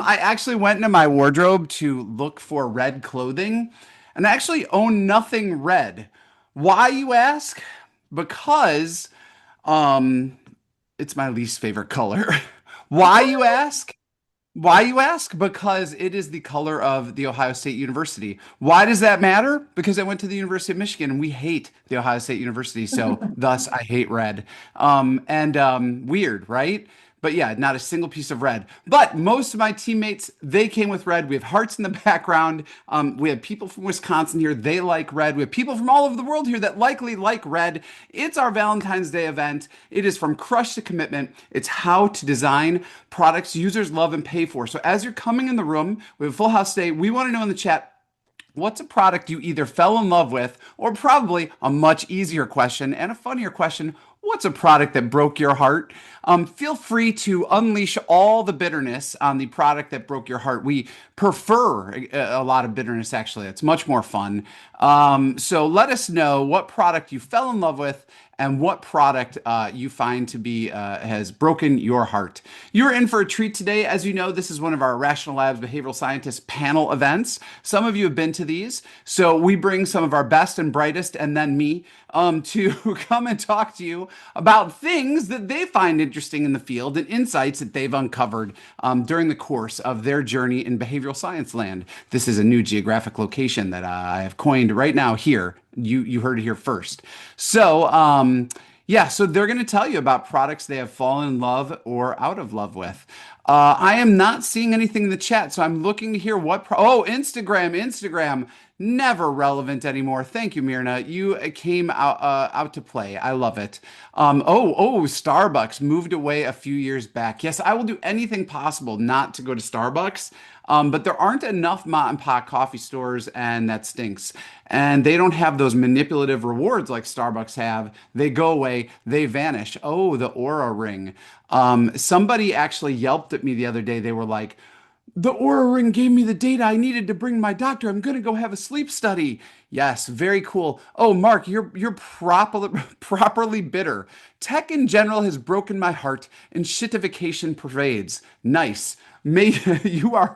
I actually went into my wardrobe to look for red clothing, and I actually own nothing red. Why, you ask? Because um, it's my least favorite color. Why, you ask? Why, you ask? Because it is the color of the Ohio State University. Why does that matter? Because I went to the University of Michigan and we hate the Ohio State University, so thus I hate red. Weird, right? But yeah, not a single piece of red. But most of my teammates, they came with red. We have hearts in the background. We have people from Wisconsin here. They like red. We have people from all over the world here that likely like red. It's our Valentine's Day event. It is from crush to commitment. It's how to design products users love and pay for. So as you're coming in the room, we have a full house today. We want to know in the chat, what's a product you either fell in love with, or probably a much easier question and a funnier question, what's a product that broke your heart? Feel free to unleash all the bitterness on the product that broke your heart. We prefer a lot of bitterness, actually. It's much more fun. So let us know what product you fell in love with and what product you find to be has broken your heart. You're in for a treat today. As you know, this is one of our Irrational Labs behavioral scientists panel events. Some of you have been to these. So we bring some of our best and brightest, and then me, to come and talk to you about things that they find interesting in the field and insights that they've uncovered during the course of their journey in behavioral science land. This is a new geographic location that I have coined right now here. You heard it here first. Yeah, so they're going to tell you about products they have fallen in love or out of love with. I am not seeing anything in the chat, so I'm looking to hear oh, Instagram, never relevant anymore. Thank you, Mirna. You came out to play. I love it. Starbucks moved away a few years back. Yes, I will do anything possible not to go to Starbucks. But there aren't enough mom and pop coffee stores, and that stinks. And they don't have those manipulative rewards like Starbucks have. They go away, they vanish. Oh, the Aura Ring. Somebody actually yelped at me the other day. They were like, the Aura Ring gave me the data I needed to bring my doctor. I'm gonna go have a sleep study. Yes, very cool. Oh, Mark, you're properly bitter. Tech in general has broken my heart, and shitification pervades. Nice. May you are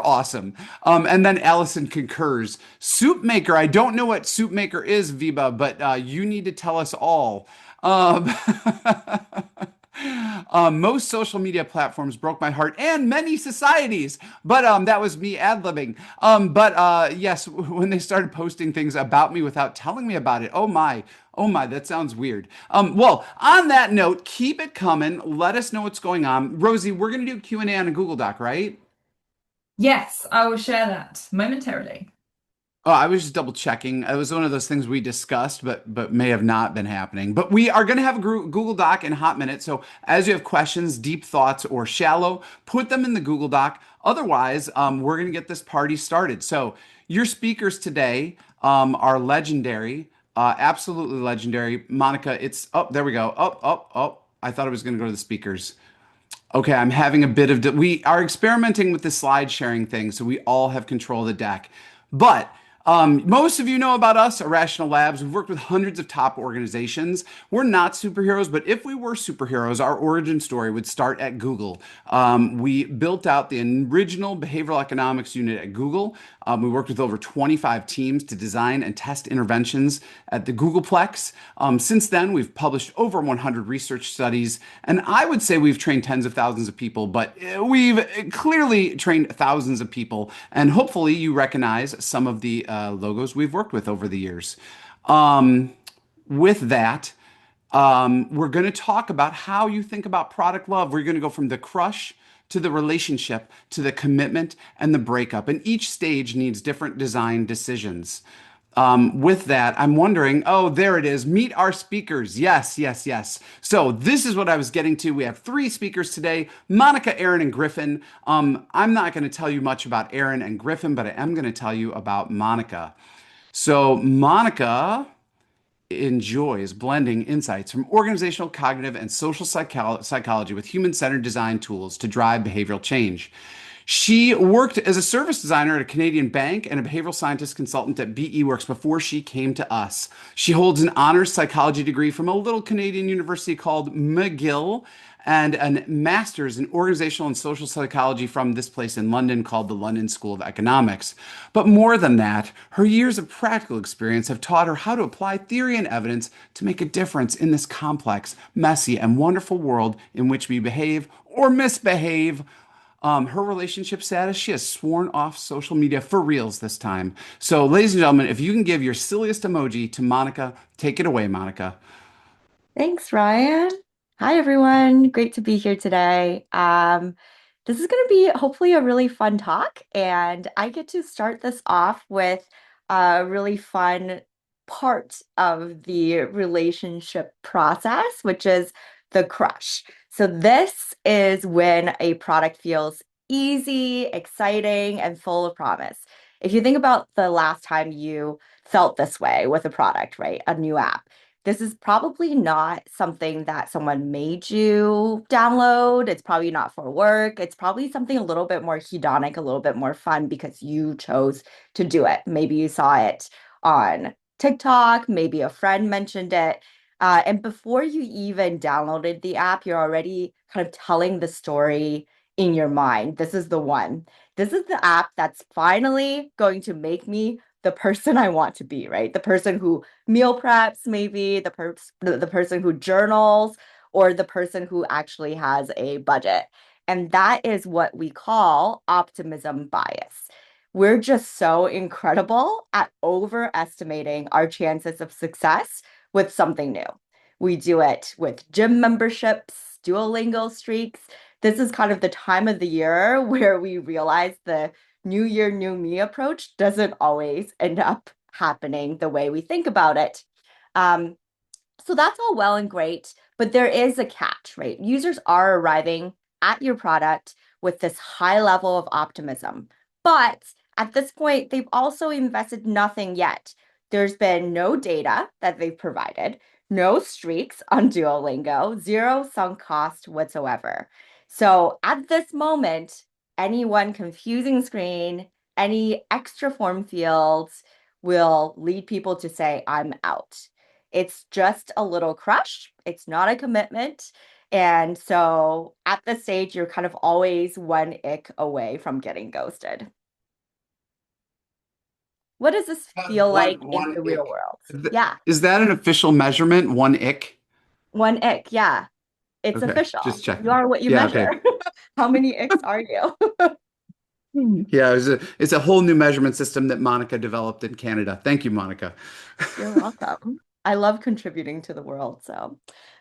awesome. And then Allison concurs. Soup maker. I don't know what soup maker is, Viva, but you need to tell us all. Um, most social media platforms broke my heart and many societies, but that was me ad-libbing. Yes, when they started posting things about me without telling me about it, oh my, that sounds weird. Well, on that note, keep it coming. Let us know what's going on. Rosie, we're gonna do Q&A on a Google Doc, right? Yes, I will share that momentarily. Oh, I was just double checking. It was one of those things we discussed, but may have not been happening. But we are going to have a Google Doc in a hot minute. So as you have questions, deep thoughts, or shallow, put them in the Google Doc. Otherwise, we're going to get this party started. So your speakers today are legendary, absolutely legendary. Monica, it's oh, there we go. Oh. I thought I was going to go to the speakers. Okay, I'm having a bit of we are experimenting with the slide sharing thing, so we all have control of the deck. But most of you know about us, Irrational Labs. We've worked with hundreds of top organizations. We're not superheroes, but if we were superheroes, our origin story would start at Google. We built out the original behavioral economics unit at Google. We worked with over 25 teams to design and test interventions at the Googleplex. Since then, we've published over 100 research studies, and I would say we've trained tens of thousands of people, but we've clearly trained thousands of people, and hopefully you recognize some of the logos we've worked with over the years. Um, with that, we're going to talk about how you think about product love. We're going to go from the crush to the relationship to the commitment and the breakup. And each stage needs different design decisions. With that, I'm wondering, oh, there it is. Meet our speakers. Yes. So this is what I was getting to. We have three speakers today, Monica, Erin, and Griffin. I'm not going to tell you much about Erin and Griffin, but I am going to tell you about Monica. So Monica enjoys blending insights from organizational, cognitive, and social psychology with human-centered design tools to drive behavioral change. She worked as a service designer at a Canadian bank and a behavioral scientist consultant at BE Works before she came to us. She holds an honors psychology degree from a little Canadian university called McGill and a master's in organizational and social psychology from this place in London called the London School of Economics. But more than that, her years of practical experience have taught her how to apply theory and evidence to make a difference in this complex, messy, and wonderful world in which we behave or misbehave. Her relationship status, she has sworn off social media for reals this time. So, ladies and gentlemen, if you can give your silliest emoji to Monica, take it away, Monica. Thanks, Ryan. Hi, everyone. Great to be here today. This is going to be hopefully a really fun talk, and I get to start this off with a really fun part of the relationship process, which is the crush. So this is when a product feels easy, exciting, and full of promise. If you think about the last time you felt this way with a product, right? A new app. This is probably not something that someone made you download. It's probably not for work. It's probably something a little bit more hedonic, a little bit more fun because you chose to do it. Maybe you saw it on TikTok, maybe a friend mentioned it. And before you even downloaded the app, you're already kind of telling the story in your mind. This is the one. This is the app that's finally going to make me the person I want to be, right? The person who meal preps, maybe the person who journals, or the person who actually has a budget. And that is what we call optimism bias. We're just so incredible at overestimating our chances of success with something new. We do it with gym memberships, Duolingo streaks. This is kind of the time of the year where we realize the New Year, New Me approach doesn't always end up happening the way we think about it. Um, so that's all well and great, but there is a catch, right? Users are arriving at your product with this high level of optimism. But at this point, they've also invested nothing yet. There's been no data that they've provided, no streaks on Duolingo, zero sunk cost whatsoever. So at this moment, any one confusing screen, any extra form fields will lead people to say, I'm out. It's just a little crush. It's not a commitment. And so at this stage, you're kind of always one ick away from getting ghosted. What does this feel like in One the real ick. world? Yeah, Is that an official measurement? One ick? one ick. Yeah, it's Okay, official. just You checking. are what you Yeah, measure. okay. How many icks are you? Yeah, it's a whole new measurement system that Monica developed in Canada. Thank you, Monica. You're welcome. I love contributing to the world. So,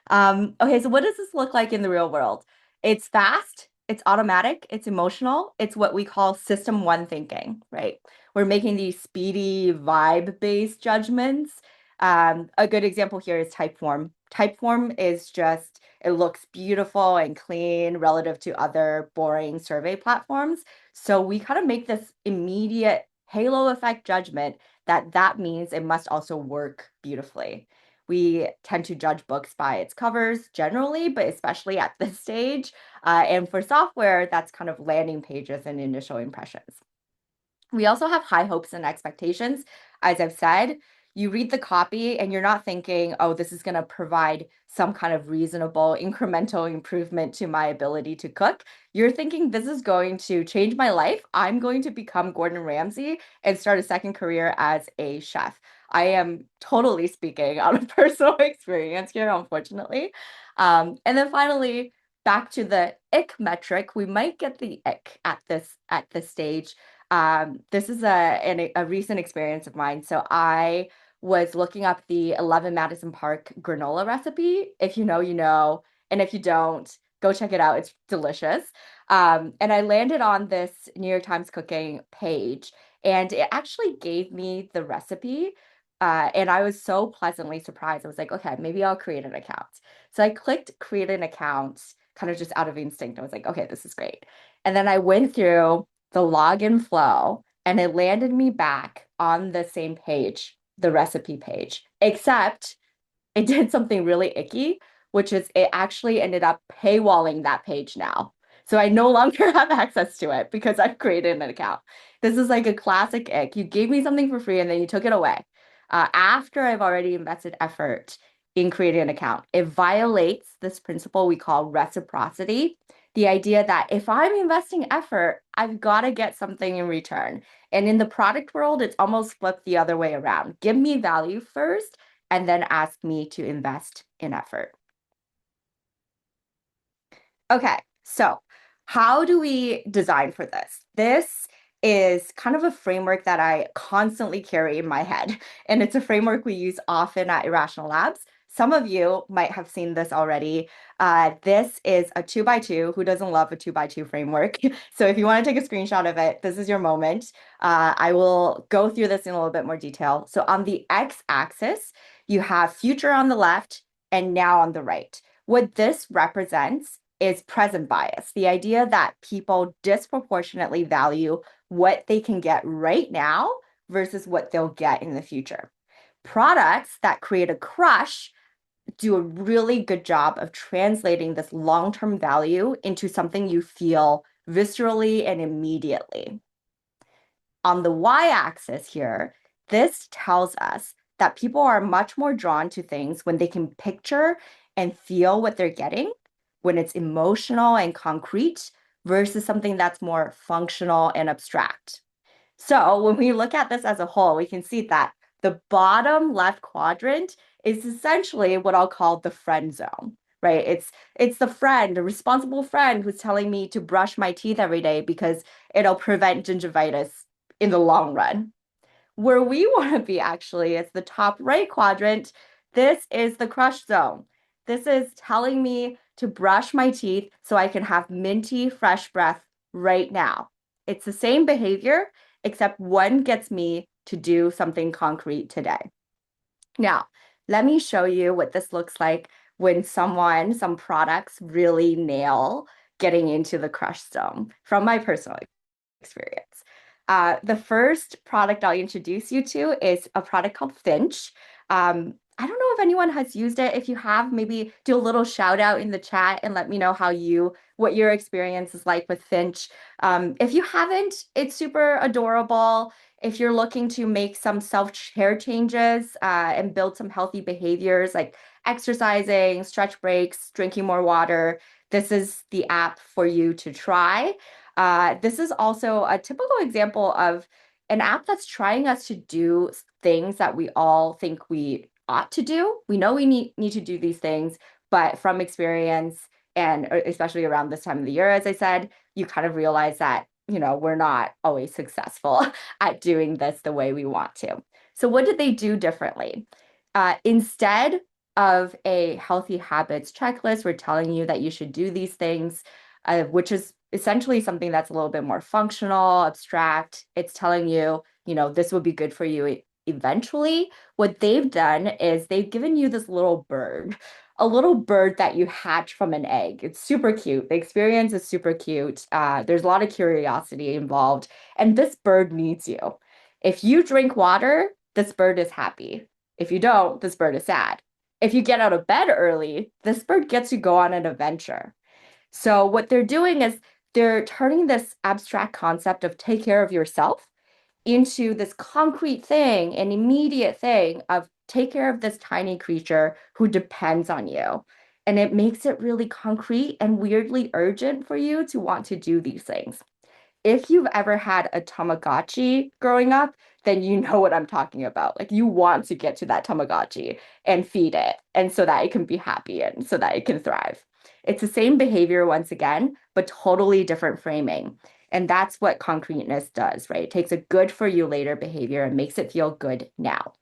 okay, so what does this look like in the real world? It's fast, it's automatic, it's emotional, it's what we call system one thinking, right? We're making these speedy vibe-based judgments. A good example here is Typeform. Typeform is just, it looks beautiful and clean relative to other boring survey platforms. So we kind of make this immediate halo effect judgment that that means it must also work beautifully. We tend to judge books by its covers generally, but especially at this stage. And for software, that's kind of landing pages and initial impressions. We also have high hopes and expectations. As I've said, you read the copy and you're not thinking, oh, this is going to provide some kind of reasonable incremental improvement to my ability to cook. You're thinking this is going to change my life. I'm going to become Gordon Ramsay and start a second career as a chef. I am totally speaking out of personal experience here, unfortunately. And then finally, back to the ick metric, we might get the ick at this stage. This is a recent experience of mine. So I was looking up the 11 Madison Park granola recipe. If you know, you know. And if you don't, go check it out. It's delicious. And I landed on this New York Times cooking page, and it actually gave me the recipe. And I was so pleasantly surprised. I was like, okay, maybe I'll create an account. So I clicked create an account kind of just out of instinct. I was like, okay, this is great. And then I went through the login flow and it landed me back on the same page, the recipe page, except it did something really icky, which is it actually ended up paywalling that page now. So I no longer have access to it because I've created an account. This is like a classic ick. You gave me something for free and then you took it away. After I've already invested effort in creating an account. It violates this principle we call reciprocity, the idea that if I'm investing effort, I've got to get something in return. And in the product world, it's almost flipped the other way around. Give me value first, and then ask me to invest in effort. Okay, so how do we design for this? This is kind of a framework that I constantly carry in my head, and it's a framework we use often at Irrational Labs. Some of you might have seen this already. This is a 2x2. Who doesn't love a 2x2 framework? So if you want to take a screenshot of it, this is your moment. I will go through this in a little bit more detail. So on the x-axis, you have future on the left and now on the right. What this represents is present bias, the idea that people disproportionately value what they can get right now versus what they'll get in the future. Products that create a crush do a really good job of translating this long-term value into something you feel viscerally and immediately. On the y-axis here, this tells us that people are much more drawn to things when they can picture and feel what they're getting, when it's emotional and concrete versus something that's more functional and abstract. So when we look at this as a whole, we can see that the bottom left quadrant is essentially what I'll call the friend zone, right? It's the friend, a responsible friend who's telling me to brush my teeth every day because it'll prevent gingivitis in the long run. Where we want to be actually is the top right quadrant. This is the crush zone. This is telling me to brush my teeth so I can have minty, fresh breath right now. It's the same behavior, except one gets me to do something concrete today. Now, let me show you what this looks like when some products really nail getting into the crush zone from my personal experience. The first product I'll introduce you to is a product called Finch. I don't know if anyone has used it. If you have, maybe do a little shout out in the chat and let me know what your experience is like with Finch. If you haven't, it's super adorable. If you're looking to make some self-care changes and build some healthy behaviors like exercising, stretch breaks, drinking more water, this is the app for you to try. This is also a typical example of an app that's trying us to do things that we all think we ought to do. We know we need to do these things, but from experience, and especially around this time of the year, as I said, you kind of realize that, we're not always successful at doing this the way we want to. So what did they do differently? Instead of a healthy habits checklist, we're telling you that you should do these things, which is essentially something that's a little bit more functional, abstract. It's telling you, this will be good for you eventually. What they've done is they've given you this little bird, a little bird that you hatch from an egg. It's super cute. The experience is super cute. There's a lot of curiosity involved, and this bird needs you. If you drink water, this bird is happy. If you don't, this bird is sad. If you get out of bed early, this bird gets to go on an adventure. So what they're doing is they're turning this abstract concept of take care of yourself into this concrete thing, an immediate thing of take care of this tiny creature who depends on you. And it makes it really concrete and weirdly urgent for you to want to do these things. If you've ever had a Tamagotchi growing up, then you know what I'm talking about. Like you want to get to that Tamagotchi and feed it, and so that it can be happy and so that it can thrive. It's the same behavior once again, but totally different framing. And that's what concreteness does, right? It takes a good for you later behavior and makes it feel good now.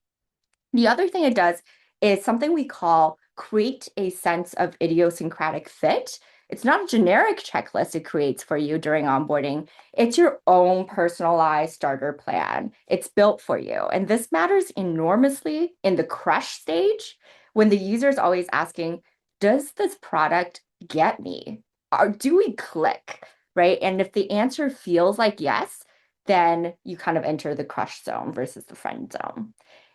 The other thing it does is something we call create a sense of idiosyncratic fit. It's not a generic checklist it creates for you during onboarding. It's your own personalized starter plan. It's built for you. And this matters enormously in the crush stage when the user is always asking, does this product get me? Or do we click, right? And if the answer feels like yes, then you kind of enter the crush zone versus the friend zone.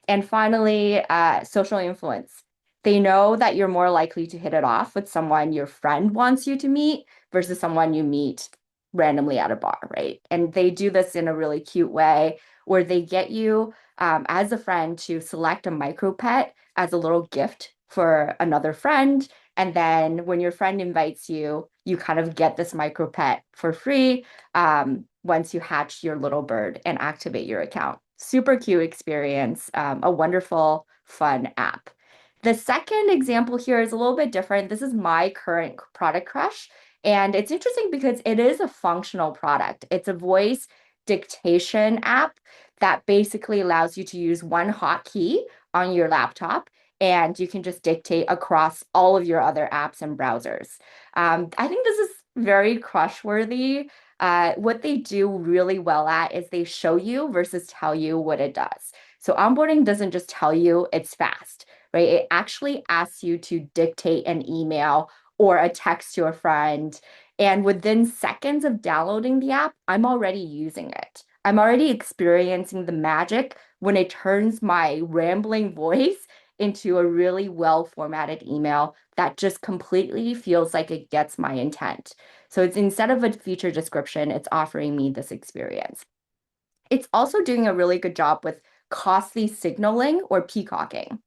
And finally, social influence. They know that you're more likely to hit it off with someone your friend wants you to meet versus someone you meet randomly at a bar, right? And they do this in a really cute way where they get you as a friend to select a micro pet as a little gift for another friend. And then when your friend invites you, you kind of get this micro pet for free once you hatch your little bird and activate your account. Super cute experience, a wonderful, fun app. The second example here is a little bit different. This is my current product crush. And it's interesting because it is a functional product. It's a voice dictation app that basically allows you to use one hotkey on your laptop, and you can just dictate across all of your other apps and browsers. I think this is very crush-worthy. What they do really well at is they show you versus tell you what it does. So onboarding doesn't just tell you it's fast, right? It actually asks you to dictate an email or a text to a friend. And within seconds of downloading the app, I'm already using it. I'm already experiencing the magic when it turns my rambling voice into a really well-formatted email that just completely feels like it gets my intent. So it's instead of a feature description, it's offering me this experience. It's also doing a really good job with costly signaling or peacocking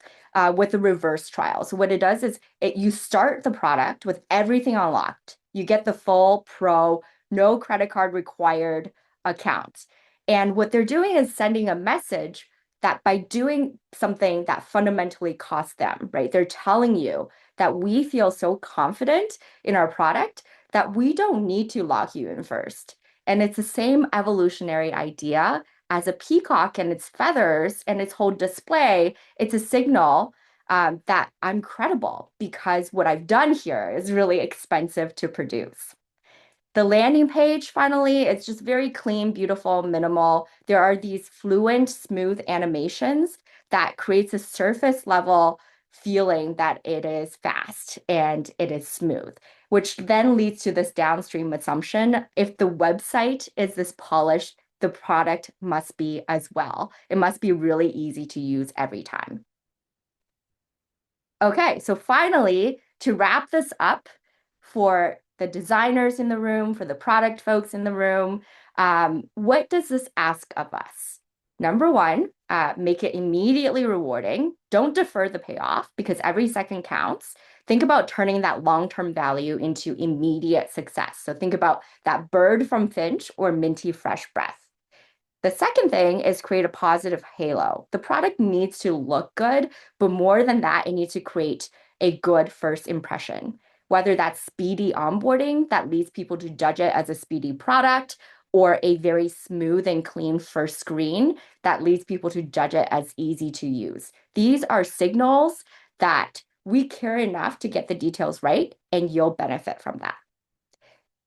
with the reverse trial. So what it does is you start the product with everything unlocked. You get the full pro, no credit card required account. And what they're doing is sending a message that by doing something that fundamentally costs them, right? They're telling you that we feel so confident in our product that we don't need to lock you in first. And it's the same evolutionary idea as a peacock and its feathers and its whole display. It's a signal that I'm credible because what I've done here is really expensive to produce. The landing page, finally, it's just very clean, beautiful, minimal. There are these fluent, smooth animations that creates a surface level feeling that it is fast and it is smooth, which then leads to this downstream assumption. If the website is this polished, the product must be as well. It must be really easy to use every time. Okay, so finally, to wrap this up for the designers in the room, for the product folks in the room, what does this ask of us? Number one, make it immediately rewarding. Don't defer the payoff because every second counts. Think about turning that long-term value into immediate success. So think about that bird from Finch or minty fresh breath. The second thing is create a positive halo. The product needs to look good, but more than that, it needs to create a good first impression. Whether that's speedy onboarding that leads people to judge it as a speedy product, or a very smooth and clean first screen that leads people to judge it as easy to use. These are signals that we care enough to get the details right, and you'll benefit from that.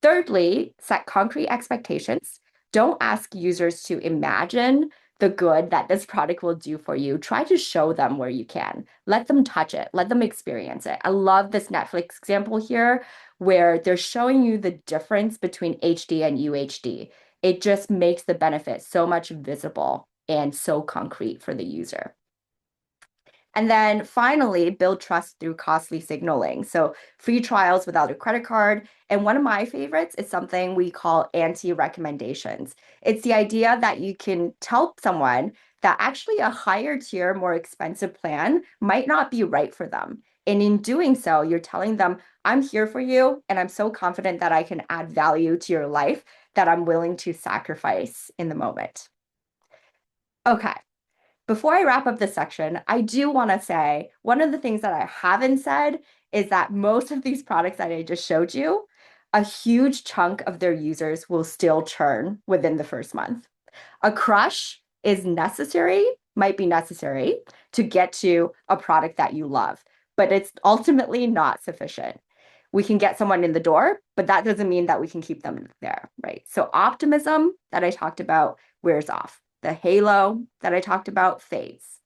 Thirdly, set concrete expectations. Don't ask users to imagine the good that this product will do for you. Try to show them where you can. Let them touch it. Let them experience it. I love this Netflix example here where they're showing you the difference between HD and UHD. It just makes the benefit so much visible and so concrete for the user. And then finally, build trust through costly signaling. So free trials without a credit card. And one of my favorites is something we call anti-recommendations. It's the idea that you can tell someone that actually a higher tier, more expensive plan might not be right for them. And in doing so, you're telling them, I'm here for you, and I'm so confident that I can add value to your life that I'm willing to sacrifice in the moment. Okay. Before I wrap up this section, I do want to say one of the things that I haven't said is that most of these products that I just showed you, a huge chunk of their users will still churn within the first month. A crush is necessary, might be necessary to get to a product that you love, but it's ultimately not sufficient. We can get someone in the door, but that doesn't mean that we can keep them there, right? So optimism that I talked about wears off. The halo that I talked about fades,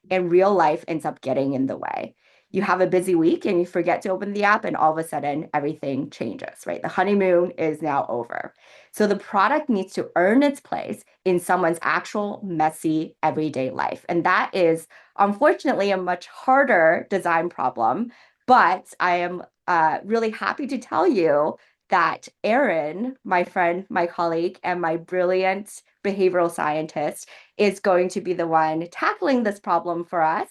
and real life ends up getting in the way. You have a busy week and you forget to open the app, and all of a sudden everything changes, right? The honeymoon is now over. So the product needs to earn its place in someone's actual messy everyday life. And that is unfortunately a much harder design problem, but I am really happy to tell you that Erin, my friend, my colleague, and my brilliant behavioral scientist is going to be the one tackling this problem for us.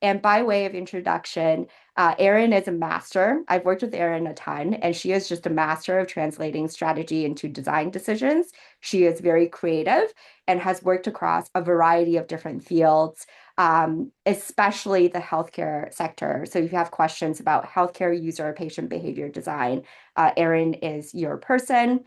And by way of introduction, Erin is a master. I've worked with Erin a ton, and she is just a master of translating strategy into design decisions. She is very creative and has worked across a variety of different fields, especially the healthcare sector. So if you have questions about healthcare user patient behavior design, Erin is your person.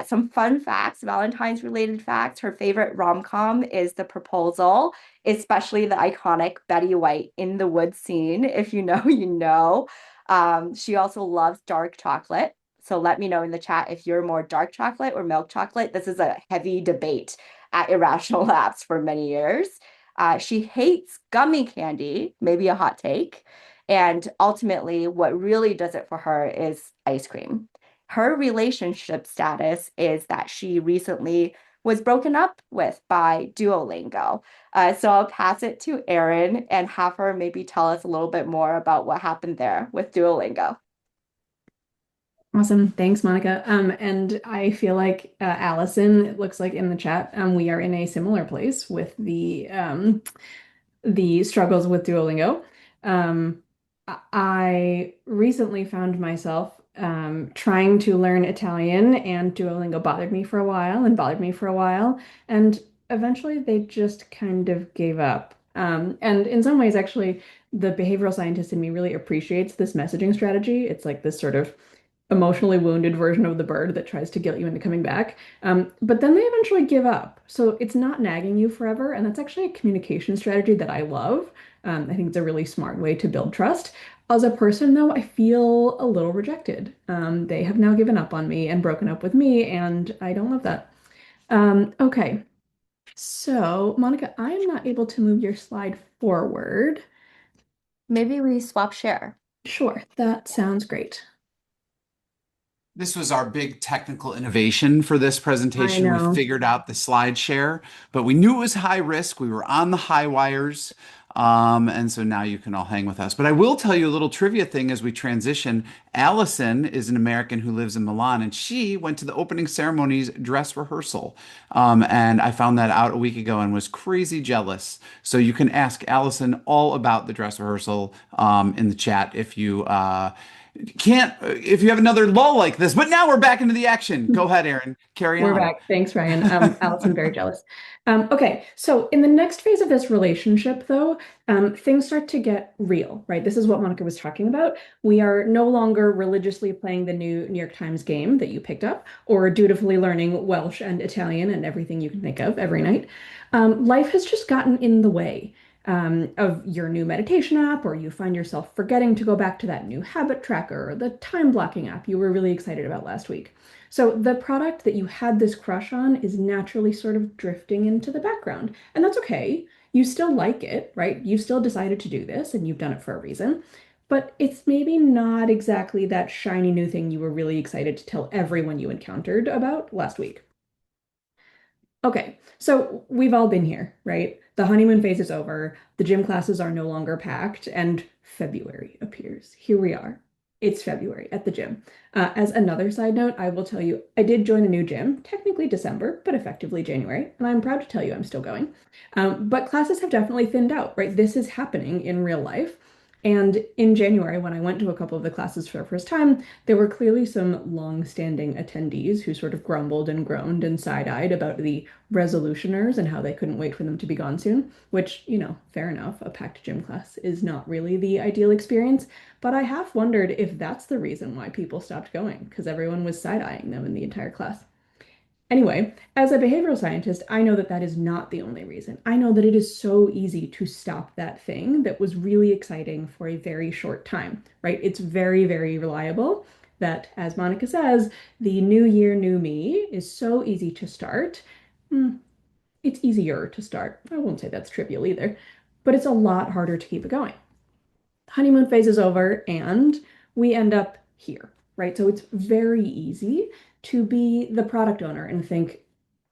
Some fun facts, Valentine's related facts. Her favorite rom-com is The Proposal, especially the iconic Betty White in the woods scene. If you know, you know. She also loves dark chocolate. So let me know in the chat if you're more dark chocolate or milk chocolate. This is a heavy debate at Irrational Labs for many years. She hates gummy candy, maybe a hot take. And ultimately, what really does it for her is ice cream. Her relationship status is that she recently was broken up with by Duolingo. So I'll pass it to Erin and have her maybe tell us a little bit more about what happened there with Duolingo. Awesome. Thanks, Monica. And I feel like Allison, it looks like in the chat, we are in a similar place with the struggles with Duolingo. I recently found myself trying to learn Italian, and Duolingo bothered me for a while and bothered me for a while, and eventually they just kind of gave up. And in some ways, actually, the behavioral scientist in me really appreciates this messaging strategy. It's like this sort of emotionally wounded version of the bird that tries to guilt you into coming back. But then they eventually give up. So it's not nagging you forever. And that's actually a communication strategy that I love. I think it's a really smart way to build trust. As a person, though, I feel a little rejected. They have now given up on me and broken up with me, and I don't love that. Okay, so Monica, I am not able to move your slide forward. Maybe we swap share. Sure, that sounds great. This was our big technical innovation for this I presentation. We know. figured out the slide share, but we knew it was high risk. We were on the high wires. And so now you can all hang with us. But I will tell you a little trivia thing as we transition. Allison is an American who lives in Milan, and she went to the opening ceremony's dress rehearsal. And I found that out a week ago and was crazy jealous. So you can ask Allison all about the dress rehearsal in the chat if you have another lull like this. But now we're back into the action. Go ahead, Erin. Carry We're on. back. Thanks, Ryan. Allison, very jealous. Okay, so in the next phase of this relationship, though, things start to get real, right? This is what Monica was talking about. We are no longer religiously playing the new New York Times game that you picked up, or dutifully learning Welsh and Italian and everything you can think of every night. Life has just gotten in the way. Of your new meditation app, or you find yourself forgetting to go back to that new habit tracker or the time blocking app you were really excited about last week. So the product that you had this crush on is naturally sort of drifting into the background. And that's okay. You still like it, right? You've still decided to do this and you've done it for a reason. But it's maybe not exactly that shiny new thing you were really excited to tell everyone you encountered about last week. Okay, so we've all been here, right? The honeymoon phase is over, the gym classes are no longer packed, and February appears. Here we are. It's February at the gym. As another side note, I will tell you, I did join a new gym, technically December, but effectively January, and I'm proud to tell you I'm still going. But classes have definitely thinned out, right? This is happening in real life. And in January, when I went to a couple of the classes for the first time, there were clearly some long-standing attendees who sort of grumbled and groaned and side-eyed about the resolutioners and how they couldn't wait for them to be gone soon, which, fair enough. A packed gym class is not really the ideal experience, but I have wondered if that's the reason why people stopped going, because everyone was side-eyeing them in the entire class. Anyway, as a behavioral scientist, I know that that is not the only reason. I know that it is so easy to stop that thing that was really exciting for a very short time, right? It's very, very reliable that, as Monica says, the new year, new me is so easy to start. It's easier to start. I won't say that's trivial either, but it's a lot harder to keep it going. Honeymoon phase is over and we end up here, right? So it's very easy to be the product owner and think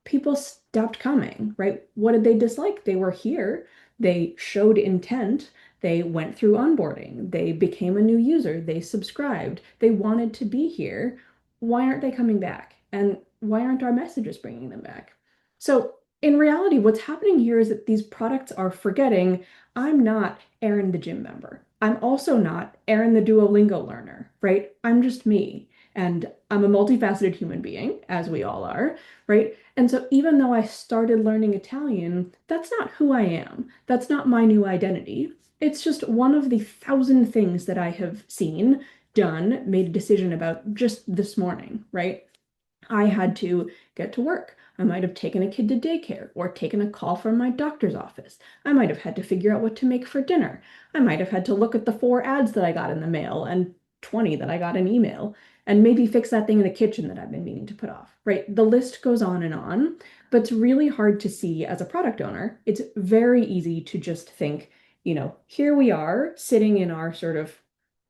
people stopped coming, right? What did they dislike? They were here, they showed intent, they went through onboarding, they became a new user, they subscribed, they wanted to be here. Why aren't they coming back? And why aren't our messages bringing them back? So in reality, what's happening here is that these products are forgetting I'm not Erin the gym member. I'm also not Erin the Duolingo learner, right? I'm just me. And I'm a multifaceted human being, as we all are, right? And so even though I started learning Italian, that's not who I am. That's not my new identity. It's just one of the 1,000 things that I have seen, done, made a decision about just this morning, right? I had to get to work. I might have taken a kid to daycare or taken a call from my doctor's office. I might have had to figure out what to make for dinner. I might have had to look at the 4 ads that I got in the mail and 20 that I got in email and maybe fix that thing in the kitchen that I've been meaning to put off, right? The list goes on, but it's really hard to see as a product owner. It's very easy to just think, here we are sitting in our sort of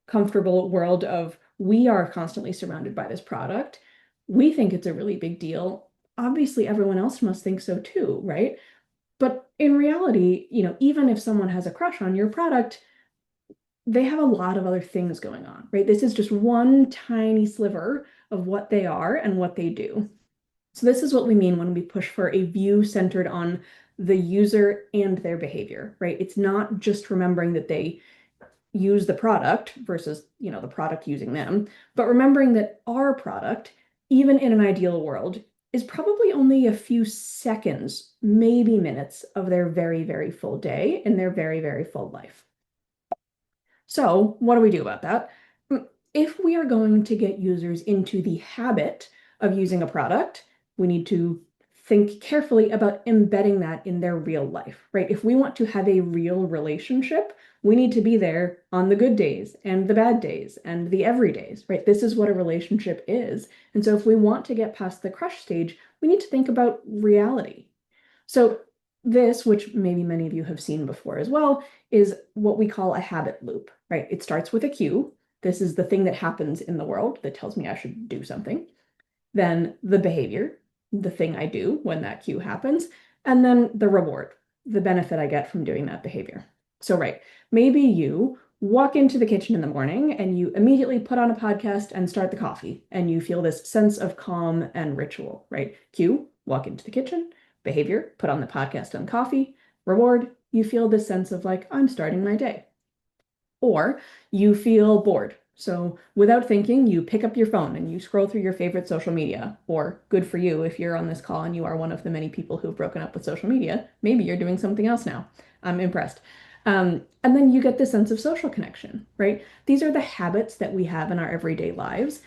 comfortable world of we are constantly surrounded by this product. We think it's a really big deal. Obviously, everyone else must think so too, right? But in reality, even if someone has a crush on your product, they have a lot of other things going on, right? This is just one tiny sliver of what they are and what they do. So this is what we mean when we push for a view centered on the user and their behavior, right? It's not just remembering that they use the product versus, the product using them, but remembering that our product, even in an ideal world, is probably only a few seconds, maybe minutes of their very, very full day in their very, very full life. So what do we do about that? If we are going to get users into the habit of using a product, we need to think carefully about embedding that in their real life, right? If we want to have a real relationship, we need to be there on the good days and the bad days and the everydays, right? This is what a relationship is. And so if we want to get past the crush stage, we need to think about reality. So this, which maybe many of you have seen before as well, is what we call a habit loop, right? It starts with a cue. This is the thing that happens in the world that tells me I should do something. Then the behavior, the thing I do when that cue happens, and then the reward, the benefit I get from doing that behavior. So, right, maybe you walk into the kitchen in the morning and you immediately put on a podcast and start the coffee, and you feel this sense of calm and ritual, right? Cue, walk into the kitchen. Behavior, put on the podcast and coffee. Reward, you feel this sense of like, I'm starting my day. Or you feel bored. So without thinking, you pick up your phone and you scroll through your favorite social media. Or good for you if you're on this call and you are one of the many people who've broken up with social media. Maybe you're doing something else now. I'm impressed. And then you get this sense of social connection, right? These are the habits that we have in our everyday lives.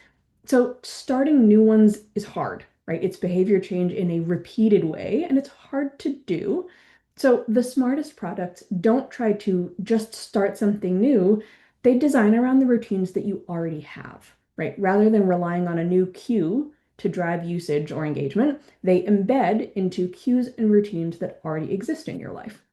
So starting new ones is hard, right? It's behavior change in a repeated way, and it's hard to do. So the smartest products don't try to just start something new. They design around the routines that you already have, right? Rather than relying on a new cue to drive usage or engagement, they embed into cues and routines that already exist in your life.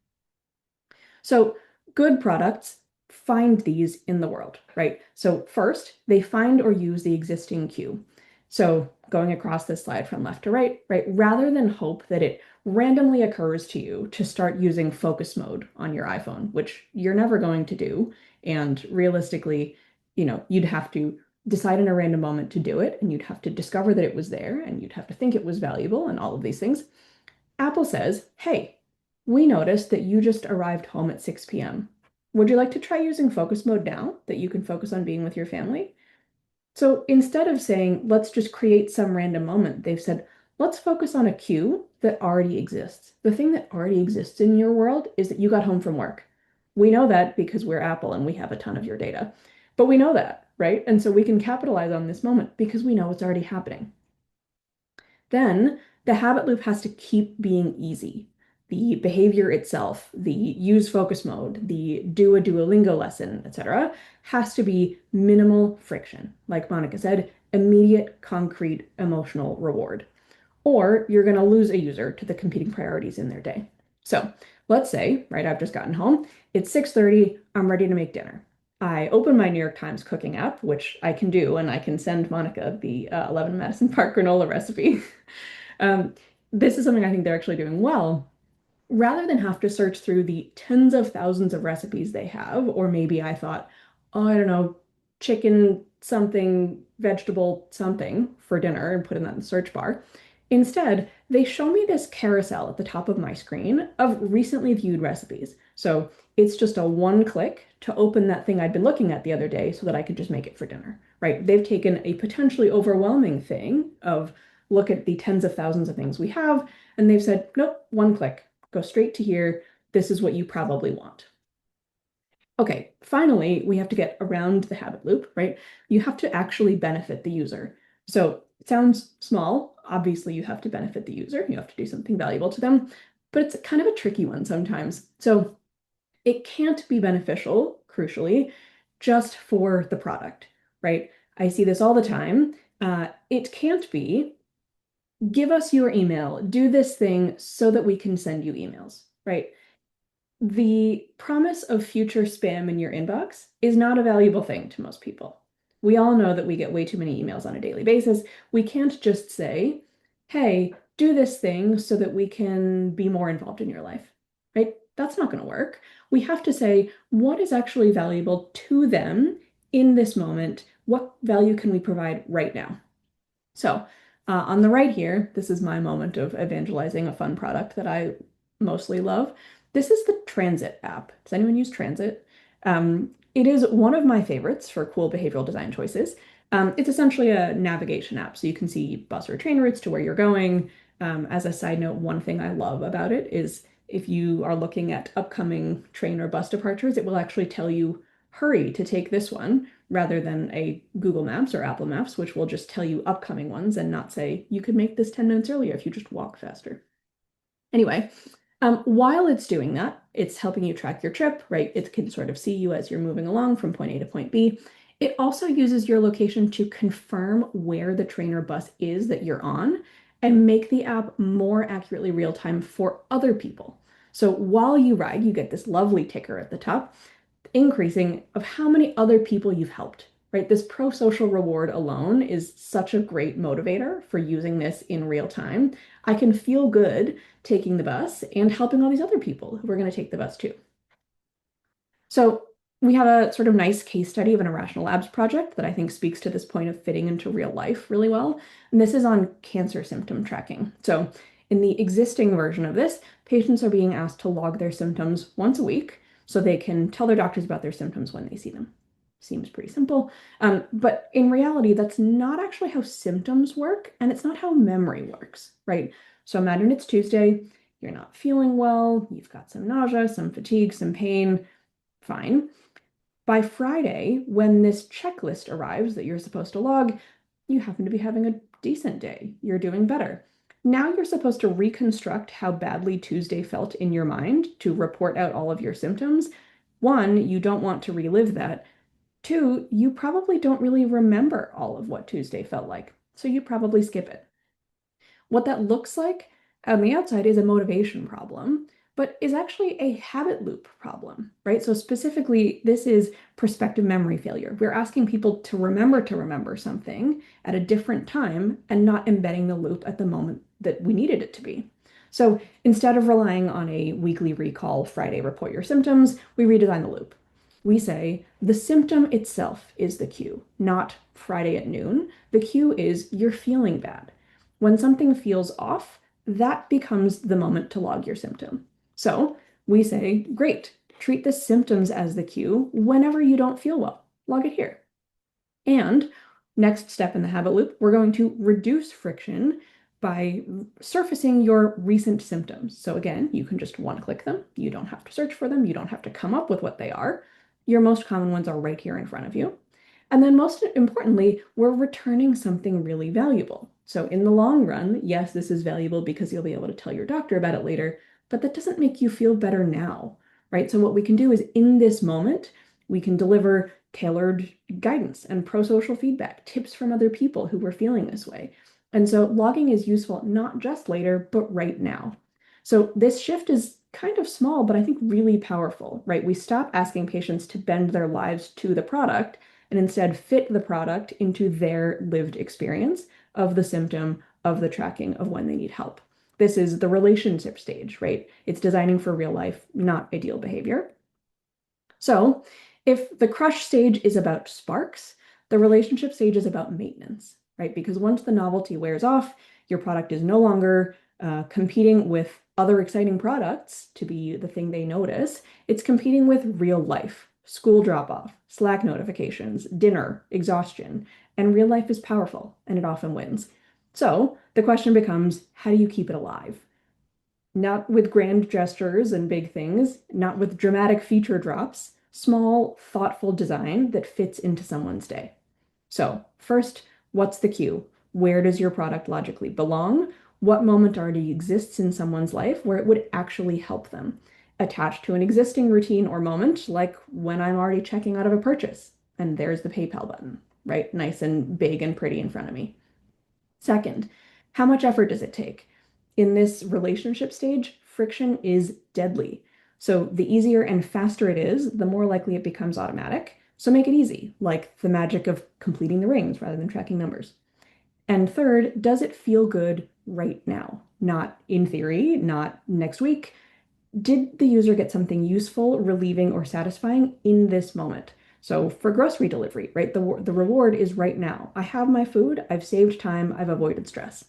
So good products find these in the world, right? So first, they find or use the existing cue. So going across this slide from left to right, rather than hope that it randomly occurs to you to start using focus mode on your iPhone, which you're never going to do. And realistically, you'd have to decide in a random moment to do it, and you'd have to discover that it was there, and you'd have to think it was valuable and all of these things. Apple says, hey, we noticed that you just arrived home at 6 p.m. Would you like to try using focus mode now that you can focus on being with your family? So instead of saying, let's just create some random moment, they've said, let's focus on a cue that already exists. The thing that already exists in your world is that you got home from work. We know that because we're Apple and we have a ton of your data. But we know that, right? And so we can capitalize on this moment because we know it's already happening. Then the habit loop has to keep being easy. The behavior itself, the use focus mode, the do a Duolingo lesson, etc., has to be minimal friction. Like Monica said, immediate, concrete, emotional reward. Or you're going to lose a user to the competing priorities in their day. So let's say, right, I've just gotten home. It's 6:30. I'm ready to make dinner. I open my New York Times cooking app, which I can do, and I can send Monica the 11 Madison Park granola recipe. This is something I think they're actually doing well. Rather than have to search through the tens of thousands of recipes they have, or maybe I thought, oh, I don't know, chicken something, vegetable something for dinner and put in that in the search bar. Instead, they show me this carousel at the top of my screen of recently viewed recipes. So it's just a one click to open that thing I'd been looking at the other day so that I could just make it for dinner, right? They've taken a potentially overwhelming thing of look at the tens of thousands of things we have, and they've said, nope, one click, go straight to here. This is what you probably want. Okay, finally, we have to get around the habit loop, right? You have to actually benefit the user. So it sounds small. Obviously, you have to benefit the user. You have to do something valuable to them, but it's kind of a tricky one sometimes. So it can't be beneficial, crucially, just for the product, right? I see this all the time. It can't be, give us your email, do this thing so that we can send you emails, right? The promise of future spam in your inbox is not a valuable thing to most people. We all know that we get way too many emails on a daily basis. We can't just say, hey, do this thing so that we can be more involved in your life, right? That's not going to work. We have to say, what is actually valuable to them in this moment? What value can we provide right now? So on the right here, this is my moment of evangelizing a fun product that I mostly love. This is the Transit app. Does anyone use Transit? It is one of my favorites for cool behavioral design choices. It's essentially a navigation app, so you can see bus or train routes to where you're going. As a side note, one thing I love about it is if you are looking at upcoming train or bus departures, it will actually tell you, hurry to take this one, rather than a Google Maps or Apple Maps, which will just tell you upcoming ones and not say, you could make this 10 minutes earlier if you just walk faster. Anyway, while it's doing that, it's helping you track your trip, right? It can sort of see you as you're moving along from point A to point B. It also uses your location to confirm where the train or bus is that you're on and make the app more accurately real time for other people. So while you ride, you get this lovely ticker at the top, increasing of how many other people you've helped, right? This pro-social reward alone is such a great motivator for using this in real time. I can feel good taking the bus and helping all these other people who are going to take the bus too. So we have a sort of nice case study of an Irrational Labs project that I think speaks to this point of fitting into real life really well. And this is on cancer symptom tracking. So in the existing version of this, patients are being asked to log their symptoms once a week so they can tell their doctors about their symptoms when they see them. Seems pretty simple. But in reality, that's not actually how symptoms work, and it's not how memory works, right? So imagine it's Tuesday, you're not feeling well, you've got some nausea, some fatigue, some pain, fine. By Friday, when this checklist arrives that you're supposed to log, you happen to be having a decent day. You're doing better. Now you're supposed to reconstruct how badly Tuesday felt in your mind to report out all of your symptoms. One, you don't want to relive that. Two, you probably don't really remember all of what Tuesday felt like, so you probably skip it. What that looks like on the outside is a motivation problem, but is actually a habit loop problem, right? So specifically, this is prospective memory failure. We're asking people to remember something at a different time and not embedding the loop at the moment that we needed it to be. So instead of relying on a weekly recall, Friday report your symptoms, we redesign the loop. We say the symptom itself is the cue, not Friday at noon. The cue is you're feeling bad. When something feels off, that becomes the moment to log your symptom. So we say, great, treat the symptoms as the cue whenever you don't feel well. Log it here. And next step in the habit loop, we're going to reduce friction by surfacing your recent symptoms. So again, you can just one-click them. You don't have to search for them. You don't have to come up with what they are. Your most common ones are right here in front of you. And then most importantly, we're returning something really valuable. So in the long run, yes, this is valuable because you'll be able to tell your doctor about it later, but that doesn't make you feel better now, right? So what we can do is in this moment, we can deliver tailored guidance and pro-social feedback, tips from other people who were feeling this way. And so logging is useful not just later, but right now. So this shift is kind of small, but I think really powerful, right? We stop asking patients to bend their lives to the product and instead fit the product into their lived experience of the symptom, of the tracking, of when they need help. This is the relationship stage, right? It's designing for real life, not ideal behavior. So if the crush stage is about sparks, the relationship stage is about maintenance, right? Because once the novelty wears off, Your product is no longer competing with other exciting products to be the thing they notice. It's competing with real life, school drop-off, Slack notifications, dinner, exhaustion. And real life is powerful, and it often wins. So the question becomes, how do you keep it alive? Not with grand gestures and big things, not with dramatic feature drops, small, thoughtful design that fits into someone's day. So, first, what's the cue? Where does your product logically belong? What moment already exists in someone's life where it would actually help them? Attached to an existing routine or moment, like when I'm already checking out of a purchase, and there's the PayPal button, right? Nice and big and pretty in front of me. Second, how much effort does it take? In this relationship stage, friction is deadly. So the easier and faster it is, the more likely it becomes automatic. So make it easy, like the magic of completing the rings rather than tracking numbers. And third, does it feel good right now? Not in theory, not next week. Did the user get something useful, relieving, or satisfying in this moment? So for grocery delivery, right, the reward is right now. I have my food, I've saved time, I've avoided stress.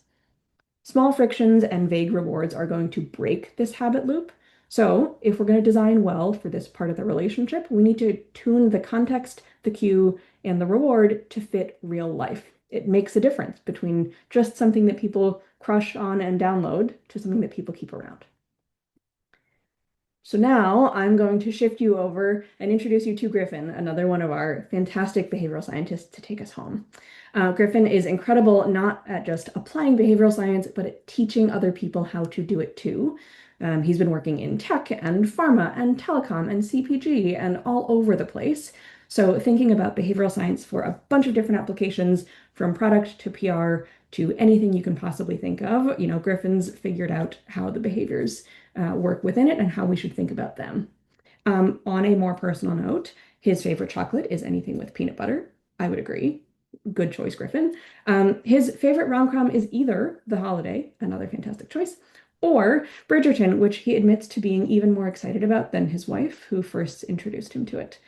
Small frictions and vague rewards are going to break this habit loop. So if we're going to design well for this part of the relationship, we need to tune the context, the cue, and the reward to fit real life. It makes a difference between just something that people crush on and download to something that people keep around. So now I'm going to shift you over and introduce you to Griffin, another one of our fantastic behavioral scientists to take us home. Griffin is incredible, not at just applying behavioral science, but at teaching other people how to do it too. He's been working in tech and pharma and telecom and CPG and all over the place. So thinking about behavioral science for a bunch of different applications, from product to PR to anything you can possibly think of, Griffin's figured out how the behaviors work within it and how we should think about them. On a more personal note, his favorite chocolate is anything with peanut butter. I would agree. Good choice, Griffin. His favorite rom-com is either The Holiday, another fantastic choice, or Bridgerton, which he admits to being even more excited about than his wife, who first introduced him to it.